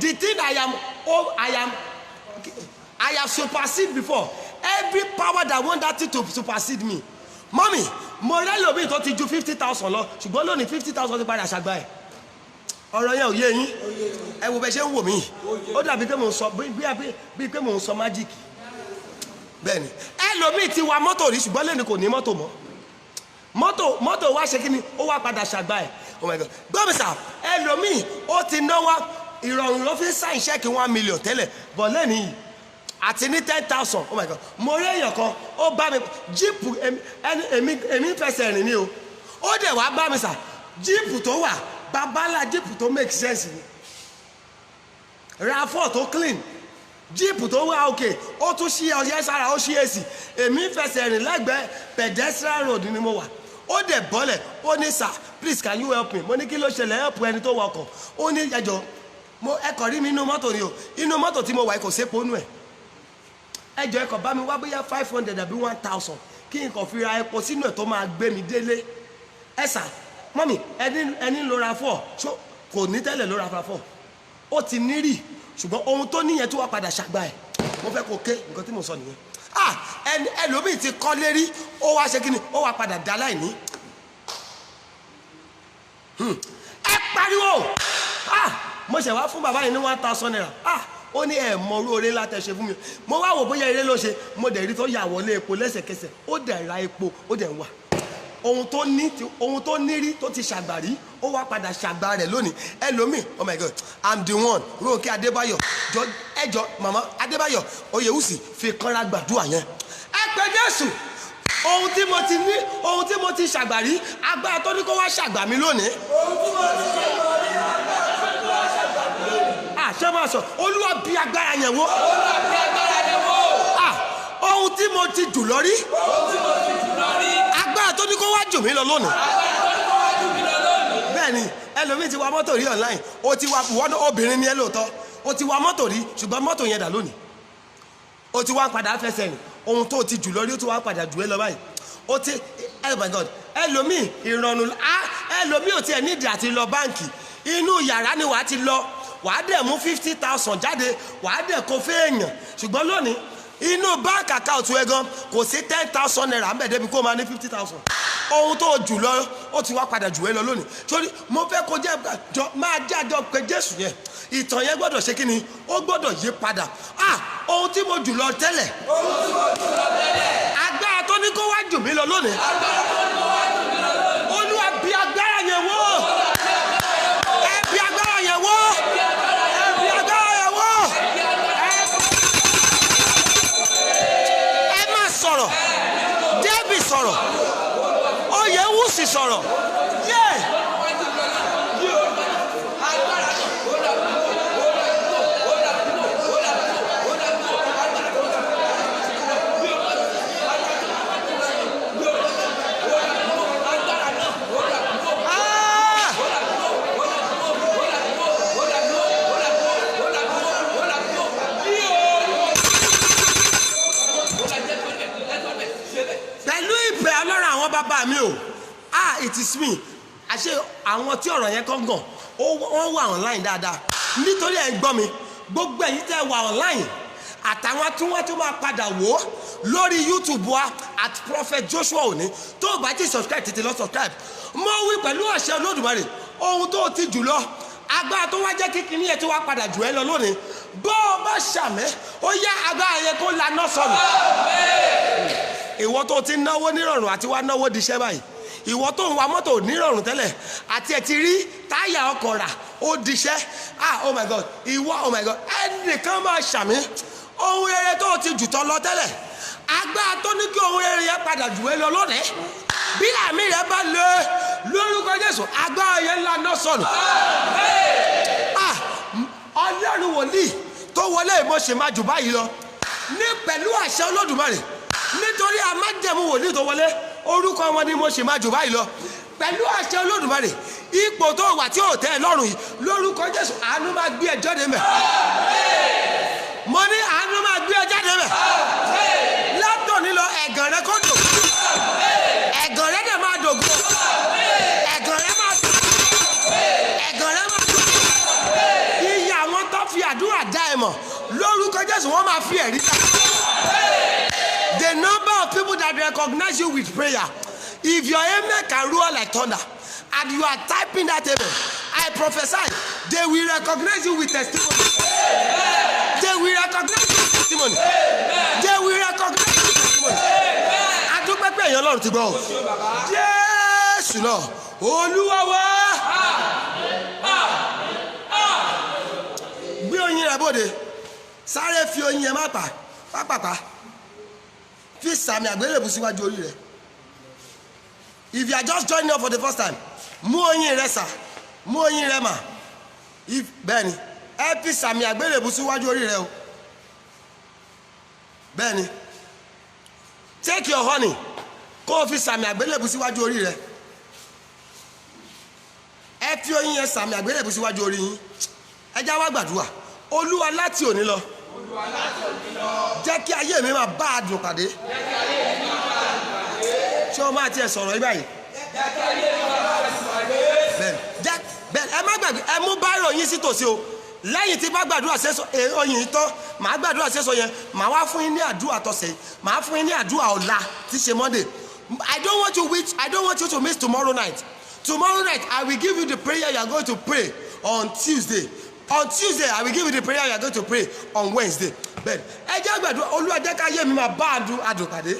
The thing I have superseded before. Every power that want that thing to supersede me. Mommy, mo rẹ́ lómi tó ti ju 50,000 lọ ṣùgbọ́n lónìí 50,000 ti padà ṣàgbá ẹ̀. Ọ̀rọ̀ yẹn ò yé yín. Ẹ wo bẹ ṣe ń wò mí. Ó dàbí pé mò ń sọ bí pé mò ń sọ májíìkì. Bẹ́ẹ̀ni, ẹlòmíì ti wa mọ́tò rí ṣùgbọ́n lẹ́nu kò ní mọ́tò mọ́. Mọ́tò wá ṣe kí ni ó wá padà ṣàgbá ẹ̀. Oh my God. Gbọ́mísà, ẹlòmíì ó ti náwó ìrọ̀rùn ló fi sáìn ṣẹ́ẹ̀kì 1 million tẹ́lẹ̀ bọ̀ lẹ́nu yìí àti ní 10,000. Oh my God. Mo rí èèyàn kan ó bá mi jíìpù èmi fẹsẹ̀ rìn ni o ó dẹ̀ wá bá mi sà jíìpù tó wà babalá jíìpù tó make sense ni RAV4 tó clean jíìpù tó wà òkè ó tún ṣí ọyẹ sára ó ṣí èsì èmi fẹsẹ̀ rìn lẹ́gbẹ̀ẹ́ pedestrian road ni mo wà ó dẹ̀ bọ́lẹ̀ ó ní sir please can you help me mo ní kí ló ṣẹlẹ̀ help ẹni tó wọkọ̀ ó ní ẹjọ́ ẹkọ̀ rí mi inú mọ́tò ni o inú mọ́tò tí mo wà kò sépo nú ẹ̀ ẹjọ́ ẹkọ̀ bá mi wá bóyá 500 àbí 1,000 kí n kàn fi ra epo sínú ẹ̀ tó máa gbé mi délé ẹ̀sà mọ́mì ẹni ló ra 4 kò ní tẹ́lẹ̀ ló ra 4 ó ti nírì ṣùgbọ́n ohun tó níyẹn tó wá padà ṣàgbá ẹ̀ mo fẹ́ kó ké nǹkan tí mo sọ nìyẹn ẹlòmíì ti kọ́ lérí ó wá ṣe kí ni ó wá padà dá láìní ẹ pariwo mo ṣe wá fún bàbá yìí ní 1,000 naira ó ní ẹ mọ orú oore látẹ ṣe fún mi mo wá wò bóyá eré ló ṣe mo dẹ̀ rí tó yà wọlé epo lẹ́sẹ̀kẹsẹ̀ ó dẹ̀ ra epo ó dẹ̀ ń wà ohun tó nírí tó ti ṣàgbàrí ó wá padà ṣàgbà rẹ̀ lónìí. Ẹlòmíì, oh my God, I'm the one. Rónkẹ́ Adébáyọ̀, ẹjọ́ màmá Adébáyọ̀ Oyèwùsì fi kanra gbàdúrà yẹn. Ẹ pé Jésù, ohun tí mo ti ní, ohun tí mo ti ṣàgbàrí, agbára tó ní kó wá ṣàgbà mí lónìí. Ohun tí mo ti ṣàgbàrí, agbára tó ní kó wá ṣàgbà mí lónìí. Àṣẹ máa sọ, Olúwa bí agbára yẹn wò. Olúwa bí agbára yẹn wò. Ohun tí mo ti jù lọ rí. Ohun tí mo ti jù lọ rí. Agbára tó ní kó wá jù mí lọ lónìí. Agbára tó ní kó wá jù mí lọ lónìí. Bẹ́ẹ̀ni, ẹlòmíì ti wa mọ́tò rí online. O ti wa wọ́n obìnrin ni ẹ lóòótọ́. O ti wa mọ́tò rí ṣùgbọ́n mọ́tò yẹn dà lónìí. O ti wá padà fẹsẹ̀ rìn. Ohun tó ti jù lọ rí o ti wá padà jù ẹ lọ báyìí. O ti, oh my God, ẹlòmíì ìrọ̀rùn, ẹlòmíì ò tiẹ̀ nídìí àti lọ báǹkì. Inú yàrá ni wàá ti lọ. Wàá dẹ̀ mú 50,000 jáde. Wàá dẹ̀ kó fẹ́ẹ̀yàn. Ṣùgbọ́n lónìí, inú báńkì àkáùtù ẹ gan kò sí 10,000 naira ń bẹ̀ débi kó máa ní 50,000. Ohun tó jù lọ ó ti wá padà jù ẹ lọ lónìí. Torí mo fẹ́ kó jẹ́ máa jájọ pé Jésù yẹn ìtàn yẹn gbọ́dọ̀ ṣe kí ni ó gbọ́dọ̀ yí padà. Ohun tí mo jù lọ tẹ́lẹ̀. Ohun tí mo jù lọ tẹ́lẹ̀. Agbára tó ní kó wá jù mí lọ lónìí. Agbára tó ní kó wá jù mí lọ lónìí. Olúwa bí agbára yẹn wò. Ẹ bí agbára yẹn wò. Sọ̀rọ̀, David sọ̀rọ̀, Oyèwùsì sọ̀rọ̀, bàbá mi o. It is me. Àṣé àwọn tí ọ̀rọ̀ yẹn kàn gàn wọ́n wà online dáadáa nítorí ẹ̀ ń gbọ́ mi gbogbo ẹ̀yin tẹ́ wà online àtàwọn tí wọ́n tún máa padà wò ó lórí YouTube wa at Prophet Joshua Oni tó o bá ti subscribe tètè lọ subscribe. Mo wí pẹ̀lú àṣẹ Olódùmarè ohun tó ti jù lọ agbára tó wá jẹ́ kíkiní ẹ̀ tó wá padà jù ẹ́ lọ lónìí bó o bá ṣàmẹ́ ó yá agbára yẹn kó laná sọnù. Ìwọ tó ti náwó nírọ̀rùn àti wá náwó di iṣẹ́ báyìí ìwọ tó ń wa mọ́tò nírọ̀rùn tẹ́lẹ̀ àti ẹ̀ ti rí táyà ọkọ̀ rà ó di iṣẹ́ oh my God ìwọ oh my God ẹnìkan máa ṣàmì ohun rere tó ti jù tọ́ lọ tẹ́lẹ̀ agbára tó ní kí ohun rere yẹn padà jù ẹ́ lọ lónìí bí àmì rẹ bá lé lórúkọ Jésù agbára yẹn laná sọnù. Ọlọ́run wòlíì tó wọlé ìmọ̀ọ́ṣe máa jù báyìí lọ ní pẹ̀lú àṣẹ Olódùmarè nítorí àmájẹ̀mú wòlíì tó wọlé orúkọ wọn ni mo ṣe máa jù báyìí lọ pẹ̀lú àṣẹ Olódùmarè ipò tó wà tí ò tẹ́ ẹ lọ́rùn yìí lórúkọ Jésù àánú máa gbé ẹ jáde mẹ́. Mo ní àánú máa gbé ẹ jáde mẹ́. Látòní lọ ẹ̀gàn rẹ kó dògbò ẹ̀gàn rẹ dẹ̀ máa dògbò ẹ̀gàn rẹ máa dògbò ẹ̀gàn rẹ máa dògbò iye àwọn tó fi àdúrà dá ẹ mọ̀ lórúkọ Jésù wọ́n máa fi ẹ̀rí dá. The number of people that recognize you with prayer, if your amen can roar like thunder, and you are typing that amen, I prophesy, they will recognize you with testimony. They will recognize you with testimony. They will recognize you with testimony. Adúpẹ́ pé èèyàn Ọlọ́run ti gbọ́. Jésù náà, Olúwa wa. Gbé oyin rẹ̀ bóde, sáré fi oyin yẹn má pa, pápápá. Fi sàmì àgbélébùú síwájú orí rẹ. If you are just joining up for the first time, mú oyin rẹ sà, mú oyin rẹ mà. Bẹ́ẹ̀ni, ẹ fi sàmì àgbélébùú síwájú orí rẹ o. Bẹ́ẹ̀ni, take your honey, kó o fi sàmì àgbélébùú síwájú orí rẹ. Ẹ fi oyin yẹn sàmì àgbélébùú síwájú orí yín. Ẹ já wá gbàdúrà, Olúwa láti òní lọ. Jẹ́ kí ayé mi máa bá àdùn pàdé. Ṣé o máa tiẹ̀ sọ̀rọ̀ yìí báyìí? Bẹ́ẹ̀ ẹ má gbàgbé ẹ mú báírò yín sí tòsí o. Lẹ́yìn tí bá gbàdúrà sẹ́sọ oyin yìí tán, màá gbàdúrà sẹ́sọ yẹn, màá wá fún yín ní àdúrà tọ̀sẹ̀, màá fún yín ní àdúrà ọ̀la tí ṣe Monday. I don't want you to miss tomorrow night. Tomorrow night I will give you the prayer you are going to pray on Tuesday. On Tuesday, I will give you the prayer you are going to pray on Wednesday. Bẹ́ẹ̀ni, ẹ jẹ́ gbàdúrà Olúwa jẹ́ ká ayé mi máa bá àdùn pàdé.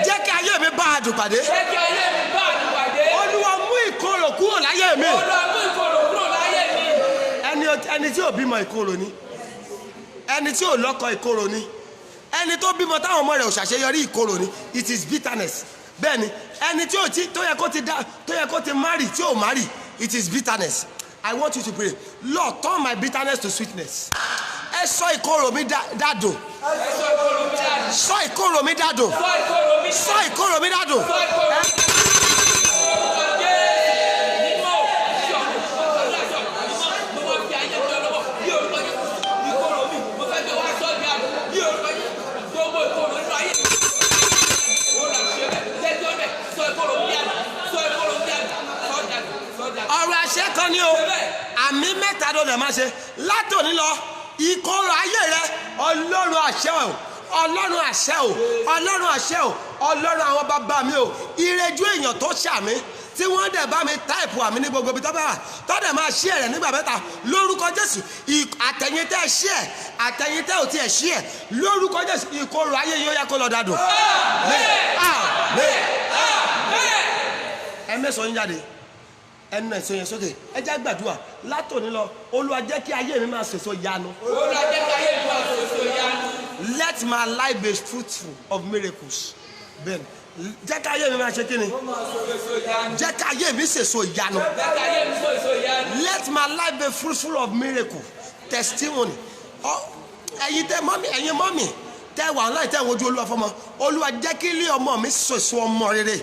Jẹ́ ká ayé mi bá adùn pàdé. Jẹ́ kí ayé mi bá àdùn pàdé. Olúwa mú ìkorò kúrò láyé mi. Olúwa mú ìkorò kúrò láyé mi. Ẹni tí ò bímọ ìkorò ni, ẹni tí ò lọ́kọ ìkorò ni, ẹni tó bímọ táwọn ọmọ rẹ̀ ò ṣàṣeyọrí ìkorò ni. It is bitterness. Bẹ́ẹ̀ni ẹni tí ò tí tó yẹ kó ti marry tí ò marry, it is bitterness. I want you to pray, Lord, turn my bitterness to sweetness. Ẹ sọ ìkorò mi dádùn. Sọ ìkorò mi dádùn. Sọ ìkorò mi dádùn. Ọ̀rọ̀ àṣẹ kan ni o, àmì mẹ́ta ló dẹ̀ máa ṣe látòní lọ. Ìkorò ayé rẹ, Ọlọ́run àṣẹ o, Ọlọ́run àṣẹ o, Ọlọ́run àṣẹ o, Ọlọ́run àwọn bàbá mi o, ìrẹ́jú èèyàn tó ṣàmì tí wọ́n dẹ̀ bá mi táìpù àmì ní gbogbo ibi tó bá wà tó dẹ̀ máa ṣí ẹ̀rẹ̀ nígbà mẹ́ta lórúkọ Jésù. Àtẹ̀yìn tẹ́ ṣí ẹ̀, àtẹ̀yìn tẹ́ ò tiẹ̀ ṣí ẹ̀, lórúkọ Jésù ìkorò ayé yóò yá kó lọ dàdùn. Ẹ mẹ́sàn-án yín jáde, ẹnu ẹ̀sọ́ yẹn sókè, ẹ jẹ́ gbàdúrà látòní lọ. Olúwa jẹ́ kí ayé mi máa sèso yanu. Olúwa jẹ́ kí ayé mi máa sèso yanu. Let my life be fruitful of miracles. Ben, jẹ́ kí ayé mi máa ṣe kí ni? Jẹ́ kí ayé mi sèso yanu. Jẹ́ kí ayé mi sèso yanu. Let my life be fruitful of miracle, testimony. Ẹ̀yin mọ́mì tẹ́ wà online tẹ́ wojú Olúwa fọmọ. Olúwa jẹ́ kí ilé ọmọ mi sèso ọmọ rere.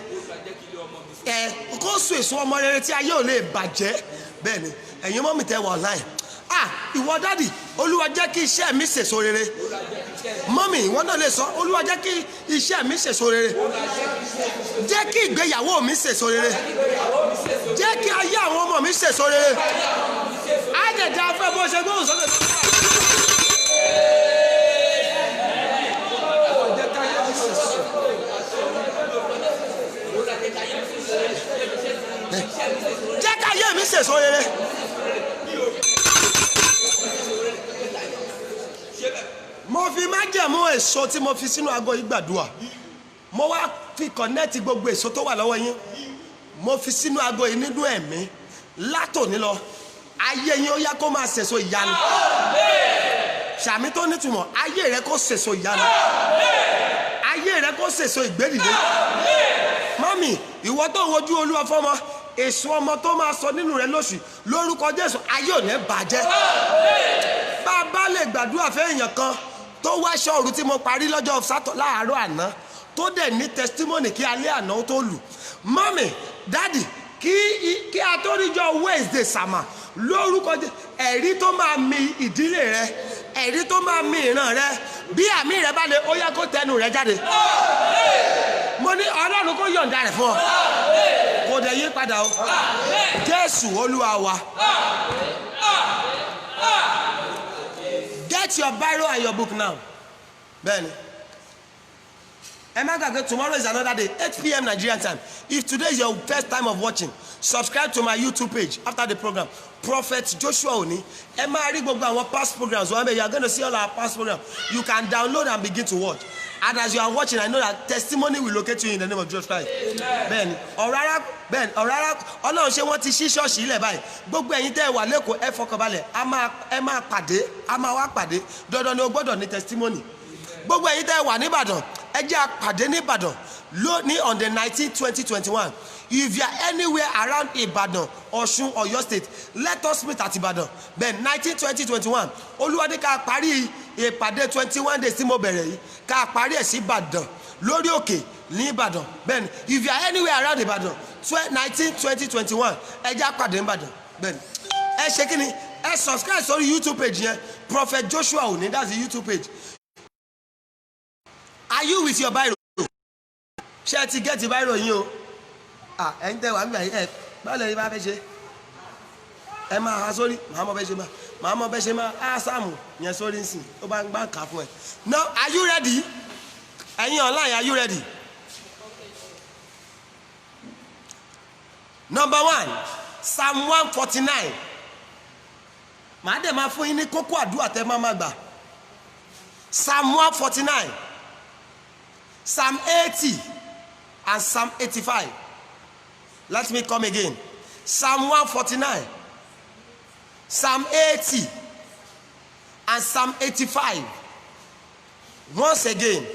Kó so èso ọmọ rere tí ayé ò lè bàjẹ́. Bẹ́ẹ̀ni ẹ̀yin mọ́mì tẹ́ wà online. Ìwọ dádì, Olúwa jẹ́ kí iṣẹ́ mi sèso rere. Mọ́mì ìwọ náà lè sọ, Olúwa jẹ́ kí iṣẹ́ mi sèso rere. Jẹ́ kí ìgbéyàwó mi sèso rere. Jẹ́ kí ayé àwọn ọmọ mi sèso rere. Àjẹjà afẹ́ bó ṣe gbóhùn sókè. Jẹ́ ká ayé mi sèso rere. Mo fi májẹ̀mú èso tí mo fi sínú ago yìí gbàdúrà. Mo wá fi kọ̀nẹ́ẹ̀tì gbogbo èso tó wà lọ́wọ́ yín. Mo fi sínú ago yìí nínú ẹ̀mí. Látòní lọ, ayé yín ó yá kó máa sèso ìyanu. Sàmì tó nítumọ̀, ayé rẹ kó sèso ìyanu. Ayé rẹ kó sèso ìgbédìde. Mọ́mì, ìwọ tó ń wojú Olúwa fọ́mọ, èso ọmọ tó máa sọ nínú rẹ lóṣù lórúkọ Jésù, ayé ò ní bàjẹ́. Bàbá lè gbàdúrà fẹ́ èèyàn kan tó wá ṣọ́ọ̀rù tí mo parí lọ́jọ́ sátọ̀ láàárọ̀ àná tó dẹ̀ ní testimony kí alẹ́ àná ó tó lù. Mọ́mì, dádì, kí a tó ríjọ Wednesday sàmà lórúkọ Jésù, ẹ̀rí tó máa mi ìdílé rẹ, ẹ̀rí tó máa mi ìran rẹ, bí àmì rẹ bá lè ó yá kó tẹnu rẹ jáde. Mo ní Ọlọ́run kó yọ̀ǹda rẹ̀ fún ọ, kò dẹ̀ yí padà o. Jésù Olúwa wa. Get your Bible and your book now. Bẹ́ẹ̀ni. Tomorrow is another day, 8 p.m. Nigerian time. If today is your first time of watching, subscribe to my YouTube page after the program. Prophet Joshua Oni. You are past programs. You are going to see all our past programs. You can download and begin to watch. And as you are watching, I know that testimony will locate you in the name of Jesus Christ. Ben, Ọ̀rárá, Ọlọ́run ṣe wọ́n ti ṣí ṣọ́ọ̀ṣì ilẹ̀ báyìí. Gbogbo ẹ̀yin tẹ́ ẹ wà lẹ́kọ̀ọ́ ẹ fọkànbalẹ̀. Ẹ máa pàdé, a máa wá pàdé. Dandan ni o gbọ́dọ̀ ní testimony. Gbogbo ẹ̀yin tẹ́ ẹ wà ní Ìbàdàn, ẹ jẹ́ a pàdé ní Ìbàdàn lónìí on the 19th, 2021. If you are anywhere around Ibadan, Ọ̀ṣun, Ọ̀yọ́ State, let us meet at Ibadan. Then 19th, 2021. Olúwa ní ká parí ìpàdé 21 days tí mo bẹ̀rẹ̀ yìí, ká parí ẹ̀ sí Ìbàdàn lórí òkè ní Ìbàdàn. Then if you are anywhere around Ibadan, 19th, 2021, ẹ jẹ́ a pàdé ní Ìbàdàn. Then ẹ ṣe kí ni? Ẹ subscribe sórí YouTube page yẹn, Prophet Joshua Oni, that's the YouTube page. Are you with your Bible? Ṣé ẹ ti get the Bible yín o? Ẹ̀yin tẹ́ wà nígbà yìí ẹ báwo lè bá fẹ́ ṣe? Ẹ máa ha sórí, màá mọ bẹ́ ṣe máa á sáàmù yẹn sórí nsìn, ó bá ń gbá kà fún ẹ. Now, are you ready? Ẹ̀yin online, are you ready? Number 1, Psalm 149. Màá dẹ̀ máa fún yín ní kókó àdúrà tẹ́ máa gbà. Psalm 149, Psalm 80, and Psalm 85. Let me come again. Psalm 149, Psalm 80, and Psalm 85. Once again,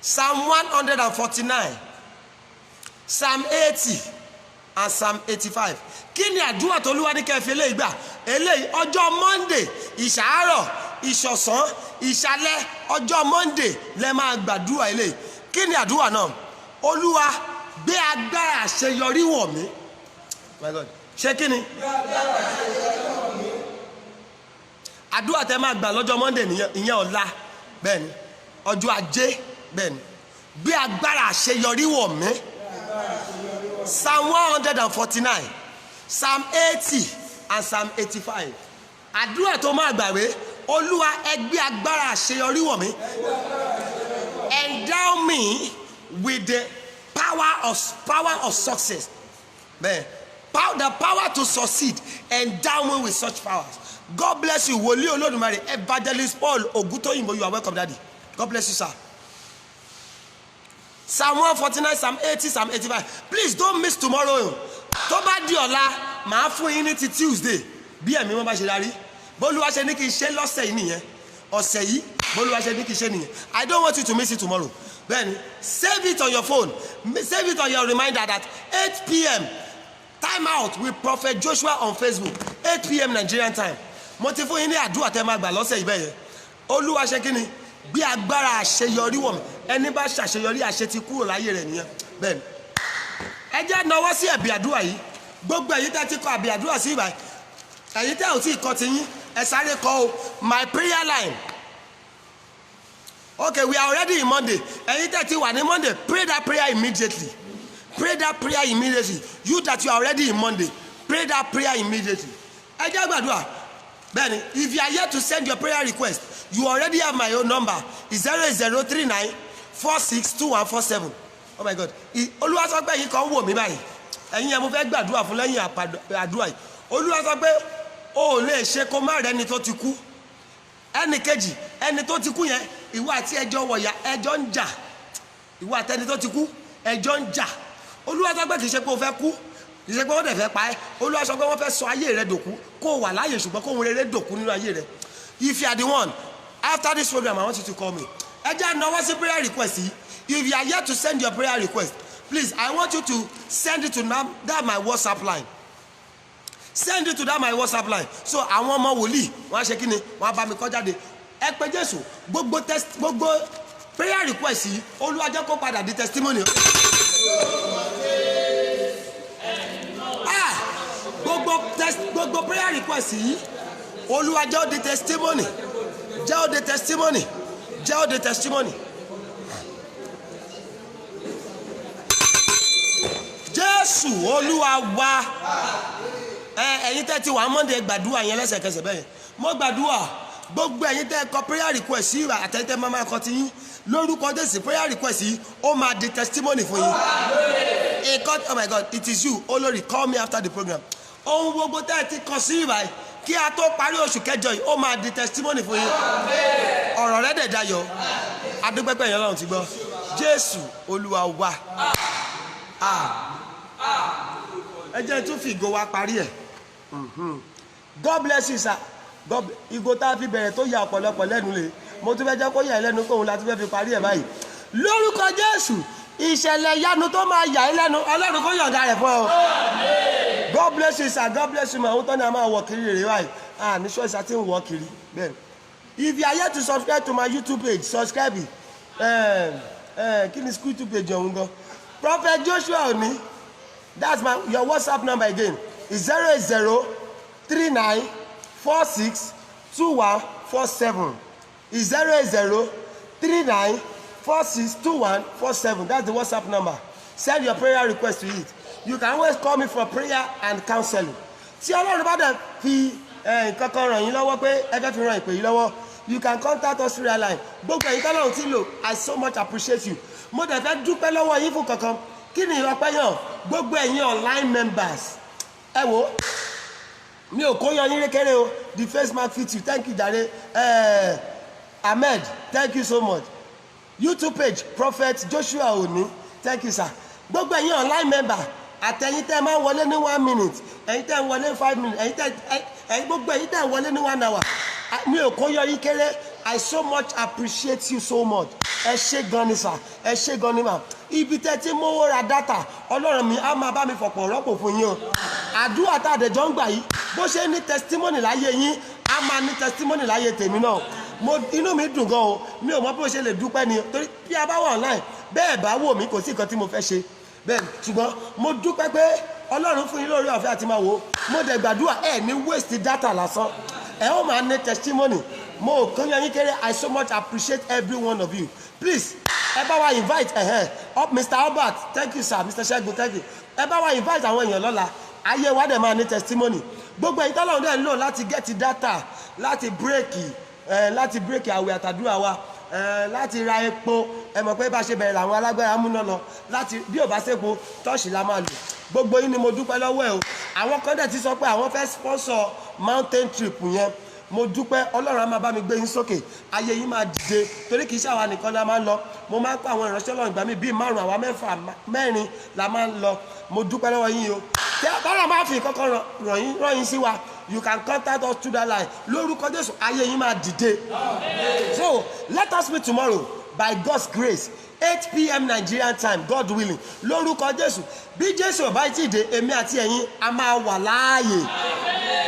Psalm 149, Psalm 80, and Psalm 85. Kí ni àdúrà tó Olúwa ní kẹ́ fi eléyìí gbà? Eléyìí ọjọ́ Monday, ìṣàárọ̀, ìṣọ̀sán, ìṣálẹ́, ọjọ́ Monday lẹ máa gbàdúrà eléyìí. Kí ni àdúrà náà? Olúwa gbé agbára àṣeyọrí wọ̀ mí. My God. Ṣé kí ni? Àdúrà tẹ máa gbà lọ́jọ́ Monday ìyẹn ọ̀la. Bẹ́ẹ̀ni. Ọjọ́ Ajé. Bẹ́ẹ̀ni. Gbé agbára àṣeyọrí wọ̀ mí. Psalm 149, Psalm 80, and Psalm 85. Àdúrà tó máa gbà wé, Olúwa ẹ gbé agbára àṣeyọrí wọ̀ mí. Endow me with the power of success. Bẹ́ẹ̀. The power to succeed, endow me with such powers. God bless you. Wòlíì Olódùmarè, Evangelist Paul Ogutoyinbo, you are welcome, Daddy. God bless you, sir. Psalm 149, Psalm 80, Psalm 85. Please don't miss tomorrow. Tó bá di ọ̀la, màá fún yín ní ti Tuesday. Bí ẹ̀mí wọn bá ṣe darí. Bólúwa ṣe ní kí n ṣe lọ́sẹ̀ yìí nìyẹn. Ọ̀sẹ̀ yìí, Bólúwa ṣe ní kí n ṣe nìyẹn. I don't want you to miss it tomorrow. Then save it on your phone. Save it on your reminder that 8 p.m. time out with Prophet Joshua on Facebook. 8 p.m. Nigerian time. Mo ti fún yín ní àdúrà tẹ́ máa gbà lọ́sẹ̀ yìí bẹ́ẹ̀ yẹn. Olúwa ṣe kí ni? Bí agbára àṣeyọrí wọ̀ mí. Ẹni bá ṣàṣeyọrí àṣetì kúrò láyé rẹ̀ nìyẹn. Bẹ́ẹ̀ni. Ẹ jẹ́ nawọ́ sí ẹ̀bì àdúrà yìí. Gbogbo ẹ̀yin tẹ́ ti kọ ẹ̀bì àdúrà sí ìbàyìí. Ẹ̀yin tẹ́ ò tí ì kọ ti yín. Ẹ sáré kọ o. My prayer line. Okay, we are already in Monday. Ẹ̀yin tẹ́ ti wà ní Monday. Pray that prayer immediately. Pray that prayer immediately. You that you are already in Monday. Pray that prayer immediately. Ẹ jẹ́ gbàdúrà. Bẹ́ẹ̀ni, if you are here to send your prayer request, you already have my own number. It's 08039 462147. Oh my God. Olúwa sọ pé yín kan wò mí báyìí. Ẹ̀yin yẹn mo fẹ́ gbàdúrà fún lẹ́yìn àdúrà yìí. Olúwa sọ pé o ò lè ṣe kó má rẹ́ni tó ti kú. Ẹni kejì, ẹni tó ti kú yẹn, ìwọ àti ẹjọ́ wọ̀yà, ẹjọ́ ń jà. Ìwọ àti ẹni tó ti kú, ẹjọ́ ń jà. Olúwa sọ pé kì í ṣe pé o fẹ́ kú. Kì í ṣe pé wọ́n dẹ̀ fẹ́ pa ẹ́. Olúwa sọ pé wọ́n fẹ́ sọ ayé rẹ dòkú. Kó o wà láàyè ṣùgbọ́n kó ohun rere dòkú nínú ayé rẹ. If you are the one, after this program, I want you to call me. Ẹ jẹ́ náwó sí prayer request yìí. If you are here to send your prayer request, please, I want you to send it to that my WhatsApp line. Send it to that my WhatsApp line. So àwọn ọmọ wòlíì wọ́n á ṣe kí ni wọ́n á bá mi kọ jáde. Ẹ pé Jésù gbogbo prayer request yìí Olúwa jẹ́ kó padà di testimony. Gbogbo prayer request yìí Olúwa jẹ́ ó di testimony. Jẹ́ ó di testimony. Jẹ́ ó di testimony. Jésù Olúwa wa. Ẹ̀yin tẹ́ ti wà Monday gbàdúrà yẹn lẹ́sẹ̀kẹsẹ̀ bẹ́ẹ̀. Mo gbàdúrà gbogbo ẹ̀yin tẹ́ kọ prayer request yìí àtẹ̀tẹ̀ máa kọ ti yín lórúkọ Jésù prayer request yìí ó máa di testimony fún yín. Oh my God, it is you. Olórí, call me after the program. Ohun gbogbo tẹ́ ti kọ sí ìbáyìí kí a tó parí oṣù kẹjọ yìí ó máa di testimony fún yín. Ọ̀rọ̀ rẹ̀ dẹ̀ dayọ̀. Adúpẹ́pẹ́ yẹn Ọlọ́run ti gbọ́. Jésù Olúwa wa. Ẹ jẹ́ tún fi ìgò wa parí ẹ̀. God bless you, sir. Ìgò tá a fi bẹ̀rẹ̀ tó ya ọ̀pọ̀lọpọ̀ lẹ́nu lè. Mo tún fẹ́ jẹ́ kó yà ẹ́ lẹ́nu kóhun láti fẹ́ fi parí ẹ̀ báyìí. Lórúkọ Jésù, ìṣẹ̀lẹ̀ ìyanu tó máa yà ẹ́ lẹ́nu Ọlọ́run kó yọ̀ǹda rẹ̀ fún ọ. God bless you, sir. God bless you, ma. Ohun tó ní a máa wọ̀ kiri rèé báyìí. Ní ṣọ́ọ̀ṣì àti ń wọ̀ kiri. Bẹ́ẹ̀. If you are here to subscribe to my YouTube page, subscribe. Kí ni YouTube page ọ̀hún gan? Prophet Joshua Oni. That's your WhatsApp number again. It's 08039 462147. It's 08039 462147. That's the WhatsApp number. Send your prayer request to it. You can always call me for prayer and counseling. Tí Ọlọ́run bá dẹ̀ fi nǹkan kan ràn yín lọ́wọ́ pé ẹ fẹ́ fi ràn ìpè yín lọ́wọ́, you can contact us through our line. Gbogbo ẹ̀yin tọ́lọ́run ti lò, I so much appreciate you. Mo dẹ̀ fẹ́ dúpẹ́ lọ́wọ́ yín fún kankan. Kí ni ìrọ̀pẹ́ yàn? Gbogbo ẹ̀yin online members. Ẹ wo, mi ò kó yan yín rékéré o. The face mark fit you. Thank you, Jare. Ahmed, thank you so much. YouTube page, Prophet Joshua Oni. Thank you, sir. gbogbo ẹ̀yin online member àtẹ̀yin tẹ́ máa ń wọlé ní 1 minute ẹ̀yin tẹ́ ń wọlé 5 minutes ẹ̀yin gbogbo ẹ̀yin tẹ́ ń wọlé ní 1 hour mi ò kó yọ yín kéré. I so much appreciate you so much. Ẹ ṣé gan ni sà, ẹ ṣé gan ni mà. Ibi tẹ́ ti mówó ra data, Ọlọ́run mi á máa bá mi fọ̀pọ̀ rọ́pò fún yín o. Àdúrà tá a dẹ̀ jọ ń gbà yìí, bó ṣe ní testimony láyé yín, á máa ní testimony láyé tèmi náà. Inú mi dùn gan o, mi ò mọ bí mo ṣe lè dúpẹ́ ni, torí bí a bá wà online, bẹ́ẹ̀ bá wò mí kò sí nǹkan tí mo fẹ́ ṣe. Bẹ́ẹ̀ ṣùgbọ́n mo dúpẹ́ pé Ọlọ́run fún yín lórí ọ̀fẹ́ àti máa wò ó. Mo dẹ̀ gbàdúrà ẹ̀ ní waste data lásán. Ẹ ó máa ní testimony. Mo kàn yín kéré. I so much appreciate every one of you. Please, ẹ bá wa invite up Mr. Albert, thank you sir, Mr. Segun, thank you. Ẹ bá wa invite àwọn èèyàn lọ́la. Ayé wa dẹ̀ máa ní testimony. Gbogbo ẹ̀yin tọ́lọ́run dẹ̀ ń lò láti get data, láti break àwẹ̀ àtàdúrà wa, láti ra epo. Ẹ mọ̀ pé bá ṣe bẹ̀rẹ̀ làwọn alágbára múná lọ. Láti bí ò bá sépo, tọ́ọ̀ṣì la máa lò. Gbogbo yín ni mo dúpẹ́ lọ́wọ́ ẹ̀ o. Àwọn kan dẹ̀ ti sọ pé àwọn fẹ́ sponsor mountain trip yẹn. Mo dúpẹ́ Ọlọ́run á máa bá mi gbé yín sókè, ayé yín máa dìde, torí kìí ṣe àwa nìkan la máa ń lọ. Mo máa ń pa àwọn ìránṣẹ́ Ọlọ́run ìgbà mi bíi 5 àwa 4 la máa ń lọ. Mo dúpẹ́ lọ́wọ́ yín o. Tí Ọlọ́run bá fi kọ́kọ́ ràn yín sí wa, you can contact us through that line. Lórúkọ Jésù, ayé yín máa dìde. So let us meet tomorrow by God's grace. 8 p.m. Nigerian time, God willing. Lórúkọ Jésù, bí Jésù ò bá ti dé, èmi àti ẹ̀yin a máa wà láàyè.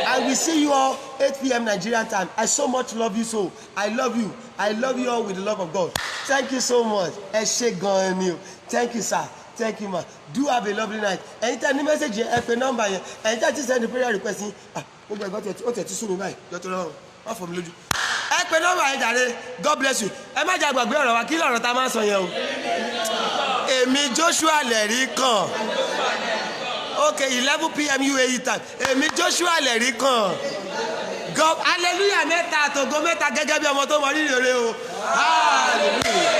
I will see you all 8 p.m. Nigerian time. I so much love you so. I love you. I love you all with the love of God. Thank you so much. Ẹ ṣé gan ni o. Thank you sir. Thank you ma. Do have a lovely night. Ẹ̀yin tẹ́ ní message ẹ pè number yẹn. Ẹ̀yin tẹ́ ti send prayer request yín. Gbogbo ẹ̀gbọ́n ó tẹ̀ tí sún mi báyìí. Jọ́tọ̀ lọ́rùn. Má fọ́ mi lójú. Ẹ pè number yẹn jàre. God bless you. Ẹ má jà gbàgbé ọ̀rọ̀ wa, kí lọ̀rọ̀ ta máa ń sọ yẹn o. Èmi Joshua lẹ̀rí kan. Okay, 11 p.m. UAE time. Èmi Joshua lẹ̀rí kan. God, hallelujah mẹ́ta àtògo mẹ́ta gẹ́gẹ́ bí ọmọ tó mọ rírì rere o. Hallelujah.